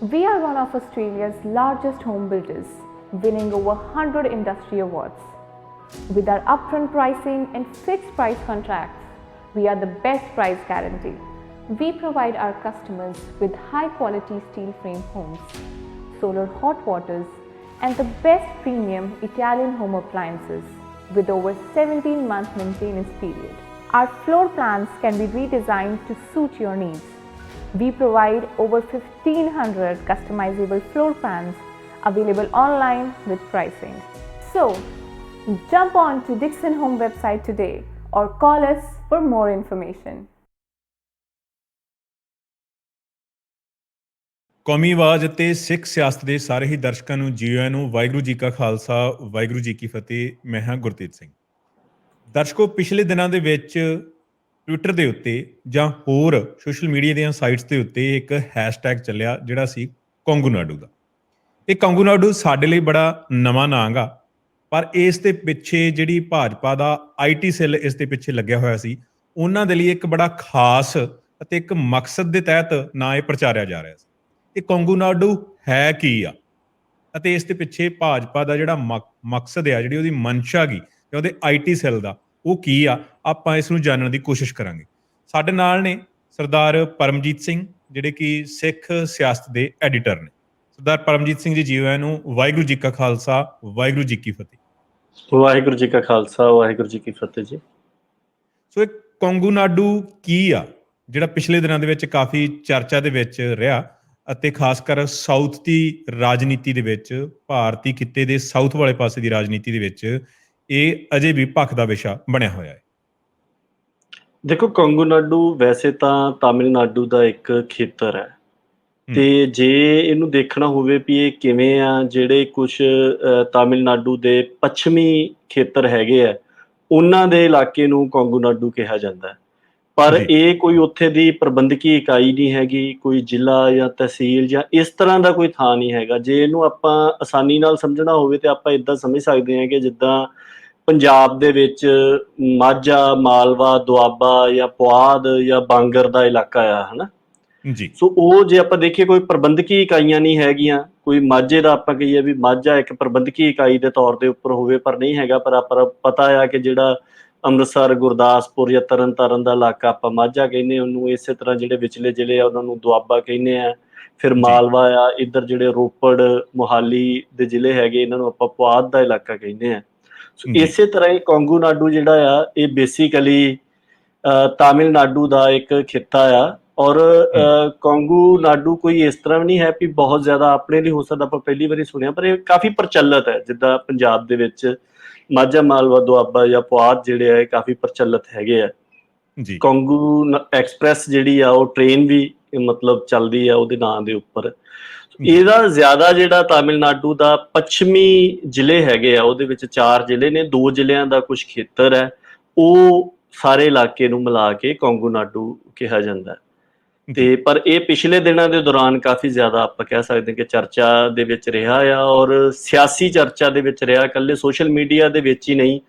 We are one of Australia's largest home builders, winning over 100 industry awards. With our upfront pricing and fixed price contracts, we are the best price guarantee. We provide our customers with high quality steel frame homes, solar hot waters, and the best premium Italian home appliances with over 17-month maintenance period. Our floor plans can be redesigned to suit your needs. We provide over 1500 customizable floor plans available online with pricing. So, jump on to Dixon Home website today or call us for more information. ਕੌਮੀ ਆਵਾਜ਼ ਅਤੇ ਸਿੱਖ ਸਿਆਸਤ ਦੇ ਸਾਰੇ ਹੀ ਦਰਸ਼ਕਾਂ ਨੂੰ ਜੀ ਆਇਆਂ ਨੂੰ। ਵਾਹਿਗੁਰੂ ਜੀ ਕਾ ਖਾਲਸਾ, ਵਾਹਿਗੁਰੂ ਜੀ ਕੀ ਫਤਿਹ। ਮੈਂ ਹਾਂ ਗੁਰਤੇਜ ਸਿੰਘ। ਦਰਸ਼ਕੋ, ਪਿਛਲੇ ਦਿਨਾਂ ਦੇ ਵਿੱਚ ਟਵਿੱਟਰ ਦੇ ਉੱਤੇ ਜਾਂ ਹੋਰ ਸੋਸ਼ਲ ਮੀਡੀਆ ਦੀਆਂ ਸਾਈਟਸ ਦੇ ਉੱਤੇ ਇੱਕ ਹੈਸ਼ਟੈਗ ਚੱਲਿਆ ਜਿਹੜਾ ਸੀ ਕੋਂਗੂਨਾਡੂ ਦਾ। ਇਹ ਕੋਂਗੂਨਾਡੂ ਸਾਡੇ ਲਈ ਬੜਾ ਨਵਾਂ ਨਾਂ ਗਾ, ਪਰ ਇਸ ਦੇ ਪਿੱਛੇ ਜਿਹੜੀ ਭਾਜਪਾ ਦਾ IT ਸੈੱਲ ਇਸ ਦੇ ਪਿੱਛੇ ਲੱਗਿਆ ਹੋਇਆ ਸੀ, ਉਹਨਾਂ ਦੇ ਲਈ ਇੱਕ ਬੜਾ ਖਾਸ ਅਤੇ ਇੱਕ ਮਕਸਦ ਦੇ ਤਹਿਤ ਨਾਂ ਇਹ ਪ੍ਰਚਾਰਿਆ ਜਾ ਰਿਹਾ ਸੀ। ਇਹ ਕੋਂਗੂਨਾਡੂ ਹੈ ਕੀ ਆ ਅਤੇ ਇਸ ਦੇ ਪਿੱਛੇ ਭਾਜਪਾ ਦਾ ਜਿਹੜਾ ਮਕਸਦ ਆ, ਜਿਹੜੀ ਉਹਦੀ ਮਨਸ਼ਾ ਗੀ ਜਾਂ ਉਹਦੇ IT ਸੈੱਲ ਦਾ ਉਹ ਕੀ ਆ, ਆਪਾਂ ਇਸ ਨੂੰ ਜਾਣਨ ਦੀ ਕੋਸ਼ਿਸ਼ ਕਰਾਂਗੇ। ਸਾਡੇ ਨਾਲ ਨੇ ਸਰਦਾਰ ਪਰਮਜੀਤ ਸਿੰਘ, ਜਿਹੜੇ ਕਿ ਸਿੱਖ ਸਿਆਸਤ ਦੇ ਐਡੀਟਰ ਨੇ। ਸਰਦਾਰ ਪਰਮਜੀਤ ਸਿੰਘ ਜੀ, ਜੀ ਆਇਆਂ ਨੂੰ। ਵਾਹਿਗੁਰੂ ਜੀ ਕਾ ਖਾਲਸਾ, ਵਾਹਿਗੁਰੂ ਜੀ ਕੀ ਫਤਿਹ। ਵਾਹਿਗੁਰੂ ਜੀ ਕਾ ਖਾਲਸਾ, ਵਾਹਿਗੁਰੂ ਜੀ ਕੀ ਫਤਿਹ ਜੀ। ਸੋ ਇਹ ਕੋਂਗੂਨਾਡੂ ਕੀ ਆ, ਜਿਹੜਾ ਪਿਛਲੇ ਦਿਨਾਂ ਦੇ ਵਿੱਚ ਕਾਫੀ ਚਰਚਾ ਦੇ ਵਿੱਚ ਰਿਹਾ ਅਤੇ ਖਾਸ ਕਰ ਸਾਊਥ ਦੀ ਰਾਜਨੀਤੀ ਦੇ ਵਿੱਚ, ਭਾਰਤੀ ਖਿੱਤੇ ਦੇ ਸਾਊਥ ਵਾਲੇ ਪਾਸੇ ਦੀ ਰਾਜਨੀਤੀ ਦੇ ਵਿੱਚ ਇਹ ਅਜੇ ਵੀ ਭਖ ਦਾ ਵਿਸ਼ਾ ਬਣਿਆ ਹੋਇਆ ਹੈ। ਦੇਖੋ, ਕੋਂਗੂਨਾਡੂ ਵੈਸੇ ਤਾਂ ਤਾਮਿਲਨਾਡੂ ਦਾ ਇੱਕ ਖੇਤਰ ਹੈ, ਤੇ ਜੇ ਇਹਨੂੰ ਦੇਖਣਾ ਹੋਵੇ ਵੀ ਇਹ ਕਿਵੇਂ ਆ, ਜਿਹੜੇ ਕੁਝ ਤਾਮਿਲਨਾਡੂ ਦੇ ਪੱਛਮੀ ਖੇਤਰ ਹੈਗੇ ਆ, ਉਹਨਾਂ ਦੇ ਇਲਾਕੇ ਨੂੰ ਕੋਂਗੂਨਾਡੂ ਕਿਹਾ ਜਾਂਦਾ। ਪਰ ਇਹ ਕੋਈ ਉੱਥੇ ਦੀ ਪ੍ਰਬੰਧਕੀ ਇਕਾਈ ਨਹੀਂ ਹੈਗੀ, ਕੋਈ ਜ਼ਿਲ੍ਹਾ ਜਾਂ ਤਹਿਸੀਲ ਜਾਂ ਇਸ ਤਰ੍ਹਾਂ ਦਾ ਕੋਈ ਥਾਂ ਨਹੀਂ ਹੈਗਾ। ਜੇ ਇਹਨੂੰ ਆਪਾਂ ਆਸਾਨੀ ਨਾਲ ਸਮਝਣਾ ਹੋਵੇ ਤੇ ਆਪਾਂ ਇੱਦਾਂ ਸਮਝ ਸਕਦੇ ਹਾਂ ਕਿ ਜਿੱਦਾਂ ਪੰਜਾਬ ਦੇ ਵਿੱਚ ਮਾਝਾ, ਮਾਲਵਾ, ਦੁਆਬਾ ਜਾਂ ਪੁਆਧ ਜਾਂ ਬਾਂਗਰ ਦਾ ਇਲਾਕਾ ਆ, ਹਨਾ ਜੀ। ਸੋ ਉਹ ਜੇ ਆਪਾਂ ਦੇਖੀਏ, ਕੋਈ ਪ੍ਰਬੰਧਕੀ ਇਕਾਈਆਂ ਨਹੀਂ ਹੈਗੀਆਂ। ਕੋਈ ਮਾਝੇ ਦਾ ਆਪਾਂ ਕਹੀਏ ਵੀ ਮਾਝਾ ਇੱਕ ਪ੍ਰਬੰਧਕੀ ਇਕਾਈ ਦੇ ਤੌਰ ਦੇ ਉੱਪਰ ਹੋਵੇ, ਪਰ ਨਹੀਂ ਹੈਗਾ। ਪਰ ਆਪਾਂ ਪਤਾ ਆ ਕਿ ਜਿਹੜਾ ਅੰਮ੍ਰਿਤਸਰ, ਗੁਰਦਾਸਪੁਰ ਜਾਂ ਤਰਨ ਤਾਰਨ ਦਾ ਇਲਾਕਾ ਆਪਾਂ ਮਾਝਾ ਕਹਿੰਦੇ ਉਹਨੂੰ, ਇਸੇ ਤਰ੍ਹਾਂ ਜਿਹੜੇ ਵਿਚਲੇ ਜ਼ਿਲ੍ਹੇ ਆ ਉਹਨਾਂ ਨੂੰ ਦੁਆਬਾ ਕਹਿੰਦੇ ਆ। ਫਿਰ ਮਾਲਵਾ ਆ, ਇੱਧਰ ਜਿਹੜੇ ਰੋਪੜ, ਮੋਹਾਲੀ ਦੇ ਜ਼ਿਲ੍ਹੇ ਹੈਗੇ, ਇਹਨਾਂ ਨੂੰ ਆਪਾਂ ਪੁਆਧ ਦਾ ਇਲਾਕਾ ਕਹਿੰਦੇ ਆ। ਸੋ ਇਸੇ ਤਰ੍ਹਾਂ ਇਹ ਕੋਂਗੂਨਾਡੂ ਜਿਹੜਾ ਆ, ਇਹ ਬੇਸਿਕਲੀ ਤਾਮਿਲਨਾਡੂ ਦਾ ਇੱਕ ਖਿੱਤਾ ਆ। ਔਰ ਕੋਂਗੂਨਾਡੂ ਕੋਈ ਇਸ ਤਰ੍ਹਾਂ ਵੀ ਨਹੀਂ ਹੈ ਵੀ ਬਹੁਤ ਜ਼ਿਆਦਾ ਆਪਣੇ ਲਈ ਹੋ ਸਕਦਾ ਆਪਾਂ ਪਹਿਲੀ ਵਾਰੀ ਸੁਣਿਆ, ਪਰ ਇਹ ਕਾਫੀ ਪ੍ਰਚਲਿਤ ਹੈ। ਜਿੱਦਾਂ ਪੰਜਾਬ ਦੇ ਵਿੱਚ ਮਾਝਾ, ਮਾਲਵਾ, ਦੁਆਬਾ ਜਾਂ ਪੁਆਧ ਜਿਹੜੇ ਆ, ਇਹ ਕਾਫੀ ਪ੍ਰਚਲਿਤ ਹੈਗੇ ਆ। ਕੋਂਗੂ ਐਕਸਪ੍ਰੈਸ ਜਿਹੜੀ ਆ, ਉਹ ਟ੍ਰੇਨ ਵੀ ਮਤਲਬ ਚੱਲਦੀ ਆ ਉਹਦੇ ਨਾਂ ਦੇ ਉੱਪਰ। ਇਹਦਾ ਜ਼ਿਆਦਾ ਜਿਹੜਾ ਤਾਮਿਲਨਾਡੂ ਦਾ ਪੱਛਮੀ ਜ਼ਿਲ੍ਹੇ ਹੈਗੇ ਆ, ਉਹਦੇ ਵਿੱਚ 4 ਜ਼ਿਲ੍ਹੇ ਨੇ, 2 ਜ਼ਿਲ੍ਹਿਆਂ ਦਾ ਕੁਝ ਖੇਤਰ ਹੈ, ਉਹ ਸਾਰੇ ਇਲਾਕੇ ਨੂੰ ਮਿਲਾ ਕੇ ਕੋਂਗੂਨਾਡੂ ਕਿਹਾ ਜਾਂਦਾ। ਤੇ ਪਰ ਇਹ ਪਿਛਲੇ ਦਿਨਾਂ ਦੇ ਦੌਰਾਨ ਕਾਫੀ ਜ਼ਿਆਦਾ ਆਪਾਂ ਕਹਿ ਸਕਦੇ ਕਿ ਚਰਚਾ ਦੇ ਵਿੱਚ ਰਿਹਾ ਆ, ਔਰ ਸਿਆਸੀ ਚਰਚਾ ਦੇ ਵਿੱਚ ਰਿਹਾ। ਇਕੱਲੇ ਸੋਸ਼ਲ ਮੀਡੀਆ ਦੇ ਵਿੱਚ ਹੀ ਨਹੀਂ,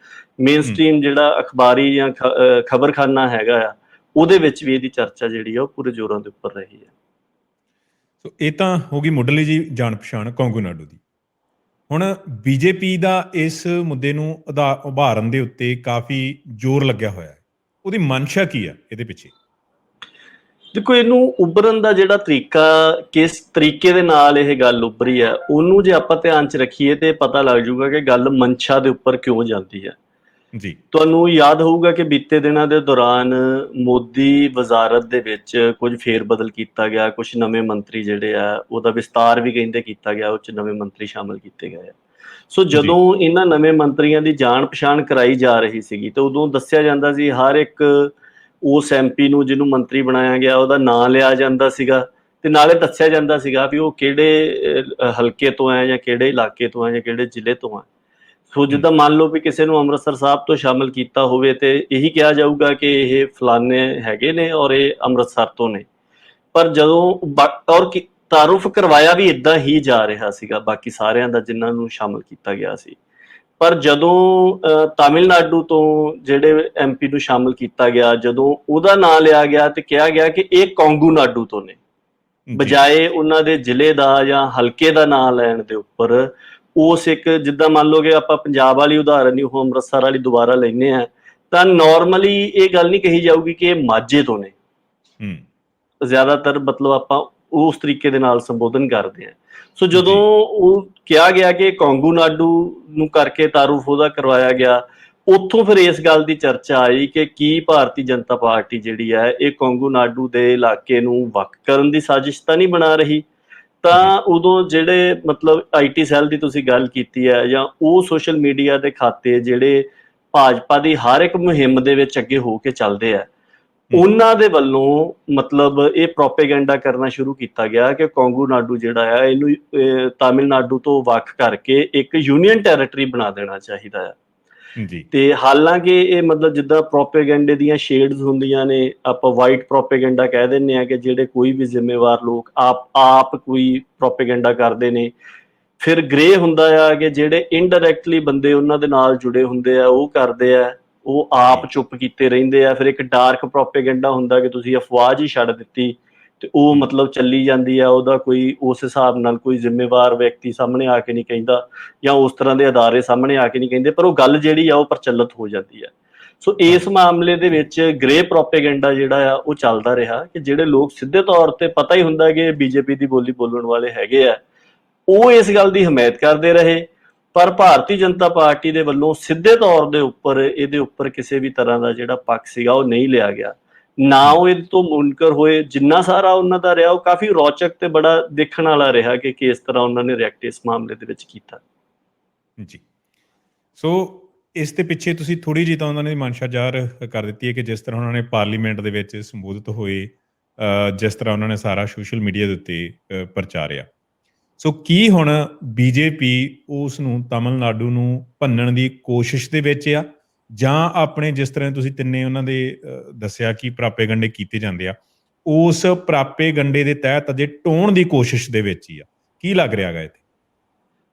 ਮੇਨ ਸਟ੍ਰੀਮ ਜਿਹੜਾ ਅਖਬਾਰੀ ਜਾਂ ਖਬਰਖਾਨਾ ਹੈਗਾ ਆ, ਉਹਦੇ ਵਿੱਚ ਵੀ ਇਹਦੀ ਚਰਚਾ ਜਿਹੜੀ ਆ ਉਹ ਪੂਰੇ ਜ਼ੋਰਾਂ ਦੇ ਉੱਪਰ ਰਹੀ ਹੈ। ਸੋ ਇਹ ਤਾਂ ਹੋ ਗਈ ਮੁੱਢਲੀ ਜੀ ਜਾਣ ਪਛਾਣ ਕੋਂਗੂਨਾਡੂ ਦੀ। ਹੁਣ BJP ਦਾ ਇਸ ਮੁੱਦੇ ਨੂੰ ਉਭਾਰਨ ਦੇ ਉੱਤੇ ਕਾਫੀ ਜ਼ੋਰ ਲੱਗਿਆ ਹੋਇਆ ਹੈ। ਉਹਦੀ ਮਨਸ਼ਾ ਕੀ ਆ ਇਹਦੇ ਪਿੱਛੇ? ਦੇਖੋ, ਇਹਨੂੰ ਉੱਭਰਨ ਦਾ ਜਿਹੜਾ ਤਰੀਕਾ, ਕਿਸ ਤਰੀਕੇ ਦੇ ਨਾਲ ਇਹ ਗੱਲ ਉੱਭਰੀ ਹੈ, ਉਹਨੂੰ ਜੇ ਆਪਾਂ ਧਿਆਨ 'ਚ ਰੱਖੀਏ ਤੇ ਪਤਾ ਲੱਗ ਜਾਊਗਾ ਕਿ ਗੱਲ ਮਨਸ਼ਾ ਦੇ ਉੱਪਰ ਕਿਉਂ ਜਾਂਦੀ ਹੈ ਜੀ। ਤੁਹਾਨੂੰ ਯਾਦ ਹੋਊਗਾ ਕਿ ਬੀਤੇ ਦਿਨਾਂ ਦੇ ਦੌਰਾਨ ਮੋਦੀ ਵਜ਼ਾਰਤ ਦੇ ਵਿੱਚ ਕੁਝ ਫੇਰ ਬਦਲ ਕੀਤਾ ਗਿਆ, ਕੁਝ ਨਵੇਂ ਮੰਤਰੀ ਜਿਹੜੇ ਆ ਉਹਦਾ ਵਿਸਤਾਰ ਵੀ ਕਹਿੰਦੇ ਕੀਤਾ ਗਿਆ, ਉਹ 'ਚ ਨਵੇਂ ਮੰਤਰੀ ਸ਼ਾਮਲ ਕੀਤੇ ਗਏ ਆ। ਸੋ ਜਦੋਂ ਇਹਨਾਂ ਨਵੇਂ ਮੰਤਰੀਆਂ ਦੀ ਜਾਣ ਪਛਾਣ ਕਰਾਈ ਜਾ ਰਹੀ ਸੀਗੀ ਤੇ ਉਦੋਂ ਦੱਸਿਆ ਜਾਂਦਾ ਸੀ ਹਰ ਇੱਕ ਉਸ MP ਨੂੰ ਜਿਹਨੂੰ ਮੰਤਰੀ ਬਣਾਇਆ ਗਿਆ ਉਹਦਾ ਨਾਂ ਲਿਆ ਜਾਂਦਾ ਸੀਗਾ, ਤੇ ਨਾਲੇ ਦੱਸਿਆ ਜਾਂਦਾ ਸੀਗਾ ਵੀ ਉਹ ਕਿਹੜੇ ਹਲਕੇ ਤੋਂ ਹੈ ਜਾਂ ਕਿਹੜੇ ਇਲਾਕੇ ਤੋਂ ਹੈ ਜਾਂ ਕਿਹੜੇ ਜ਼ਿਲ੍ਹੇ ਤੋਂ ਹੈ। ਸੋ ਜਿੱਦਾਂ ਮੰਨ ਲਓ ਵੀ ਕਿਸੇ ਨੂੰ ਅੰਮ੍ਰਿਤਸਰ ਸਾਹਿਬ ਤੋਂ ਸ਼ਾਮਿਲ ਕੀਤਾ ਹੋਵੇ ਤੇ ਇਹੀ ਕਿਹਾ ਜਾਊਗਾ ਕਿ ਇਹ ਫਲਾਣੇ ਹੈਗੇ ਨੇ ਔਰ ਇਹ ਅੰਮ੍ਰਿਤਸਰ ਤੋਂ ਨੇ। ਪਰ ਜਦੋਂ ਔਰ ਤਾਰੁਫ ਕਰਵਾਇਆ ਵੀ ਇੱਦਾਂ ਹੀ ਜਾ ਰਿਹਾ ਸੀਗਾ ਬਾਕੀ ਸਾਰਿਆਂ ਦਾ ਜਿਨ੍ਹਾਂ ਨੂੰ ਸ਼ਾਮਿਲ ਕੀਤਾ ਗਿਆ ਸੀ। ਪਰ ਜਦੋਂ ਤਾਮਿਲਨਾਡੂ ਤੋਂ ਜਿਹੜੇ MP ਨੂੰ ਸ਼ਾਮਿਲ ਕੀਤਾ ਗਿਆ, ਜਦੋਂ ਉਹਦਾ ਨਾਂ ਲਿਆ ਗਿਆ ਤੇ ਕਿਹਾ ਗਿਆ ਕਿ ਇਹ ਕੋਂਗੂਨਾਡੂ ਤੋਂ ਨੇ, ਜੀ ਬਜਾਏ ਉਹਨਾਂ ਦੇ ਜ਼ਿਲ੍ਹੇ ਦਾ ਜਾਂ ਹਲਕੇ ਦਾ ਨਾਂ ਲੈਣ ਦੇ ਉੱਪਰ ਉਸ ਇੱਕ, ਜਿੱਦਾਂ ਮੰਨ ਲਓ ਕਿ ਆਪਾਂ ਪੰਜਾਬ ਵਾਲੀ ਉਦਾਹਰਨ ਹੀ ਉਹ ਅੰਮ੍ਰਿਤਸਰ ਵਾਲੀ ਦੁਬਾਰਾ ਲੈਂਦੇ ਆ, ਤਾਂ ਨੋਰਮਲੀ ਇਹ ਗੱਲ ਨਹੀਂ ਕਹੀ ਜਾਊਗੀ ਕਿ ਇਹ ਮਾਝੇ ਤੋਂ ਨੇ। ਹੂੰ ਜ਼ਿਆਦਾਤਰ ਮਤਲਬ ਆਪਾਂ ਉਸ ਤਰੀਕੇ ਦੇ ਨਾਲ ਸੰਬੋਧਨ ਕਰਦੇ ਹਾਂ। ਸੋ ਜਦੋਂ ਜੀ ਉਹ ਕਿਹਾ ਗਿਆ ਕਿ ਕੋਂਗੂ ਨਾਡੂ ਨੂੰ ਕਰਕੇ ਤਾਰੂਫ ਉਹਦਾ ਕਰਵਾਇਆ ਗਿਆ, ਉੱਥੋਂ ਫਿਰ ਇਸ ਗੱਲ ਦੀ ਚਰਚਾ ਆਈ ਕਿ ਕੀ ਭਾਰਤੀ ਜਨਤਾ ਪਾਰਟੀ ਜਿਹੜੀ ਹੈ ਇਹ ਕੋਂਗੂ ਨਾਡੂ ਦੇ ਇਲਾਕੇ ਨੂੰ ਵੱਖ ਕਰਨ ਦੀ ਸਾਜ਼ਿਸ਼ ਤਾਂ ਨਹੀਂ ਬਣਾ ਰਹੀ। ਤਾਂ ਉਦੋਂ ਜਿਹੜੇ ਮਤਲਬ ਆਈਟੀ ਸੈੱਲ ਦੀ ਤੁਸੀਂ ਗੱਲ ਕੀਤੀ ਹੈ, ਜਾਂ ਉਹ ਸੋਸ਼ਲ ਮੀਡੀਆ ਦੇ ਖਾਤੇ ਜਿਹੜੇ ਭਾਜਪਾ ਦੀ ਹਰ ਇੱਕ ਮੁਹਿੰਮ ਦੇ ਵਿੱਚ ਅੱਗੇ ਹੋ ਕੇ ਚੱਲਦੇ ਆ, ਉਹਨਾਂ ਦੇ ਵੱਲੋਂ ਮਤਲਬ ਇਹ ਪ੍ਰੋਪੇਗੈਂਡਾ ਕਰਨਾ ਸ਼ੁਰੂ ਕੀਤਾ ਗਿਆ ਕਿ ਕੋਂਗੂ ਨਾਡੂ ਜਿਹੜਾ ਹੈ ਇਹਨੂੰ ਤਾਮਿਲਨਾਡੂ ਤੋਂ ਵੱਖ ਕਰਕੇ ਇੱਕ ਯੂਨੀਅਨ ਟੈਰੀਟਰੀ ਬਣਾ ਦੇਣਾ ਚਾਹੀਦਾ ਹੈ। ਜੀ ਤੇ ਹਾਲਾਂਕਿ ਇਹ ਮਤਲਬ ਜਿੱਦਾਂ ਪ੍ਰੋਪੇਗੈਂਡੇ ਦੀਆਂ ਸ਼ੇਡਸ ਹੁੰਦੀਆਂ ਨੇ, ਆਪਾਂ ਵਾਈਟ ਪ੍ਰੋਪੇਗੈਂਡਾ ਕਹਿ ਦਿੰਦੇ ਆ ਕਿ ਜਿਹੜੇ ਕੋਈ ਵੀ ਜ਼ਿੰਮੇਵਾਰ ਲੋਕ ਆਪ ਕੋਈ ਪ੍ਰੋਪੇਗੈਂਡਾ ਕਰਦੇ ਨੇ। ਫਿਰ ਗ੍ਰੇ ਹੁੰਦਾ ਆ ਕਿ ਜਿਹੜੇ ਇਨਡਾਇਰੈਕਟਲੀ ਬੰਦੇ ਉਹਨਾਂ ਦੇ ਨਾਲ ਜੁੜੇ ਹੁੰਦੇ ਆ ਉਹ ਕਰਦੇ ਆ, ਉਹ ਆਪ ਚੁੱਪ ਕੀਤੇ ਰਹਿੰਦੇ ਆ। ਫਿਰ ਇੱਕ ਡਾਰਕ ਪ੍ਰੋਪੇਗੈਂਡਾ ਹੁੰਦਾ ਕਿ ਤੁਸੀਂ ਅਫਵਾਹ ਹੀ ਛੱਡ ਦਿੱਤੀ ਤੇ ਉਹ ਮਤਲਬ ਚੱਲੀ ਜਾਂਦੀ ਆ, ਉਹਦਾ ਕੋਈ ਉਸ ਹਿਸਾਬ ਨਾਲ ਕੋਈ ਜ਼ਿੰਮੇਵਾਰ ਵਿਅਕਤੀ ਸਾਹਮਣੇ ਆ ਕੇ ਨਹੀਂ ਕਹਿੰਦਾ, ਜਾਂ ਉਸ ਤਰ੍ਹਾਂ ਦੇ ਅਦਾਰੇ ਸਾਹਮਣੇ ਆ ਕੇ ਨਹੀਂ ਕਹਿੰਦੇ, ਪਰ ਉਹ ਗੱਲ ਜਿਹੜੀ ਆ ਉਹ ਪ੍ਰਚਲਿਤ ਹੋ ਜਾਂਦੀ ਆ। ਸੋ ਇਸ ਮਾਮਲੇ ਦੇ ਵਿੱਚ ਗ੍ਰੇ ਪ੍ਰੋਪੇਗੈਂਡਾ ਜਿਹੜਾ ਆ ਉਹ ਚੱਲਦਾ ਰਿਹਾ ਕਿ ਜਿਹੜੇ ਲੋਕ ਸਿੱਧੇ ਤੌਰ ਤੇ ਪਤਾ ਹੀ ਹੁੰਦਾ ਕਿ ਬੀਜੇਪੀ ਦੀ ਬੋਲੀ ਬੋਲਣ ਵਾਲੇ ਹੈਗੇ ਆ, ਉਹ ਇਸ ਗੱਲ ਦੀ ਹਮਾਇਤ ਕਰਦੇ ਰਹੇ। ਪਰ ਭਾਰਤੀ ਜਨਤਾ ਪਾਰਟੀ ਦੇ ਵੱਲੋਂ ਸਿੱਧੇ ਤੌਰ ਦੇ ਉੱਪਰ ਇਹਦੇ ਉੱਪਰ ਕਿਸੇ ਵੀ ਤਰ੍ਹਾਂ ਦਾ ਜਿਹੜਾ ਪੱਖ ਸੀਗਾ ਉਹ ਨਹੀਂ ਲਿਆ ਗਿਆ, ਨਾ ਉਹ ਇਹਦੇ ਤੋਂ ਮੁਨਕਰ ਹੋਏ। ਜਿੰਨਾ ਸਾਰਾ ਉਹਨਾਂ ਦਾ ਰਿਹਾ ਉਹ ਕਾਫੀ ਰੌਚਕ ਤੇ ਬੜਾ ਦੇਖਣ ਵਾਲਾ ਰਿਹਾ ਕਿ ਕਿਸ ਤਰ੍ਹਾਂ ਉਹਨਾਂ ਨੇ ਰਿਐਕਟ ਇਸ ਮਾਮਲੇ ਦੇ ਵਿੱਚ ਕੀਤਾ। ਜੀ ਸੋ ਇਸ ਦੇ ਪਿੱਛੇ ਤੁਸੀਂ ਥੋੜ੍ਹੀ ਜਿਹੀ ਤਾਂ ਉਹਨਾਂ ਨੇ ਮਨਸ਼ਾ ਜ਼ਾਹਰ ਕਰ ਦਿੱਤੀ ਹੈ ਕਿ ਜਿਸ ਤਰ੍ਹਾਂ ਉਹਨਾਂ ਨੇ ਪਾਰਲੀਮੈਂਟ ਦੇ ਵਿੱਚ ਸੰਬੋਧਿਤ ਹੋਏ, ਜਿਸ ਤਰ੍ਹਾਂ ਉਹਨਾਂ ਨੇ ਸਾਰਾ ਸੋਸ਼ਲ ਮੀਡੀਆ ਦੇ ਉੱਤੇ ਪ੍ਰਚਾਰਿਆ। ਸੋ ਕੀ ਹੁਣ ਬੀਜੇਪੀ ਉਸ ਨੂੰ ਤਾਮਿਲਨਾਡੂ ਨੂੰ ਭੰਨਣ ਦੀ ਕੋਸ਼ਿਸ਼ ਦੇ ਵਿੱਚ ਆ, ਜਾਂ ਆਪਣੇ ਜਿਸ ਤਰ੍ਹਾਂ ਤੁਸੀਂ ਤਿੰਨੇ ਉਹਨਾਂ ਦੇ ਦੱਸਿਆ ਕਿ ਪ੍ਰਾਪੇਗੰਡੇ ਕੀਤੇ ਜਾਂਦੇ ਆ, ਉਸ ਪ੍ਰਾਪੇਗੰਡੇ ਦੇ ਤਹਿਤ ਅਜੇ ਢੋਣ ਦੀ ਕੋਸ਼ਿਸ਼ ਦੇ ਵਿੱਚ ਹੀ ਆ? ਕੀ ਲੱਗ ਰਿਹਾ ਹੈਗਾ ਇੱਥੇ?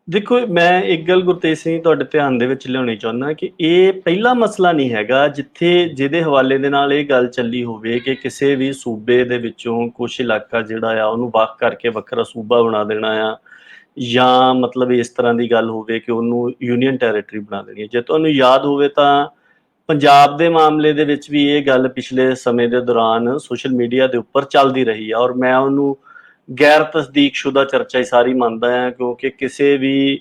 ਦੇਖੋ, ਮੈਂ ਇੱਕ ਗੱਲ ਗੁਰਤੇਜ ਸਿੰਘ ਤੁਹਾਡੇ ਧਿਆਨ ਦੇ ਵਿੱਚ ਲਿਆਉਣੀ ਚਾਹੁੰਦਾ ਕਿ ਇਹ ਪਹਿਲਾ ਮਸਲਾ ਨਹੀਂ ਹੈਗਾ ਜਿਹਦੇ ਹਵਾਲੇ ਦੇ ਨਾਲ ਇਹ ਗੱਲ ਚੱਲੀ ਹੋਵੇ ਕਿ ਕਿਸੇ ਵੀ ਸੂਬੇ ਦੇ ਵਿੱਚੋਂ ਕੁਛ ਇਲਾਕਾ ਜਿਹੜਾ ਆ ਉਹਨੂੰ ਵੱਖ ਕਰਕੇ ਵੱਖਰਾ ਸੂਬਾ ਬਣਾ ਦੇਣਾ ਆ, ਜਾਂ ਮਤਲਬ ਇਸ ਤਰ੍ਹਾਂ ਦੀ ਗੱਲ ਹੋਵੇ ਕਿ ਉਹਨੂੰ ਯੂਨੀਅਨ ਟੈਰੀਟਰੀ ਬਣਾ ਦੇਣੀ ਹੈ। ਜੇ ਤੁਹਾਨੂੰ ਯਾਦ ਹੋਵੇ ਤਾਂ ਪੰਜਾਬ ਦੇ ਮਾਮਲੇ ਦੇ ਵਿੱਚ ਵੀ ਇਹ ਗੱਲ ਪਿਛਲੇ ਸਮੇਂ ਦੇ ਦੌਰਾਨ ਸੋਸ਼ਲ ਮੀਡੀਆ ਦੇ ਉੱਪਰ ਚੱਲਦੀ ਰਹੀ ਆ, ਔਰ ਮੈਂ ਉਹਨੂੰ ਗੈਰ ਤਸਦੀਕਸ਼ੁਦਾ ਚਰਚਾ ਹੀ ਸਾਰੀ ਮੰਨਦਾ ਹਾਂ, ਕਿਉਂਕਿ ਕਿਸੇ ਵੀ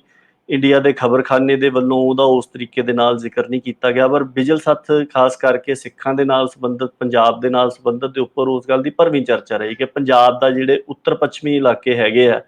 ਇੰਡੀਆ ਦੇ ਖਬਰਖਾਨੇ ਦੇ ਵੱਲੋਂ ਉਹਦਾ ਉਸ ਤਰੀਕੇ ਦੇ ਨਾਲ ਜ਼ਿਕਰ ਨਹੀਂ ਕੀਤਾ ਗਿਆ। ਪਰ ਬਿਜਲ ਸੱਥ ਖਾਸ ਕਰਕੇ ਸਿੱਖਾਂ ਦੇ ਨਾਲ ਸੰਬੰਧਿਤ, ਪੰਜਾਬ ਦੇ ਨਾਲ ਸੰਬੰਧਿਤ ਦੇ ਉੱਪਰ ਉਸ ਗੱਲ ਦੀ ਭਰਵੀਂ ਚਰਚਾ ਰਹੀ ਕਿ ਪੰਜਾਬ ਦਾ ਜਿਹੜੇ ਉੱਤਰ ਪੱਛਮੀ ਇਲਾਕੇ ਹੈਗੇ ਆ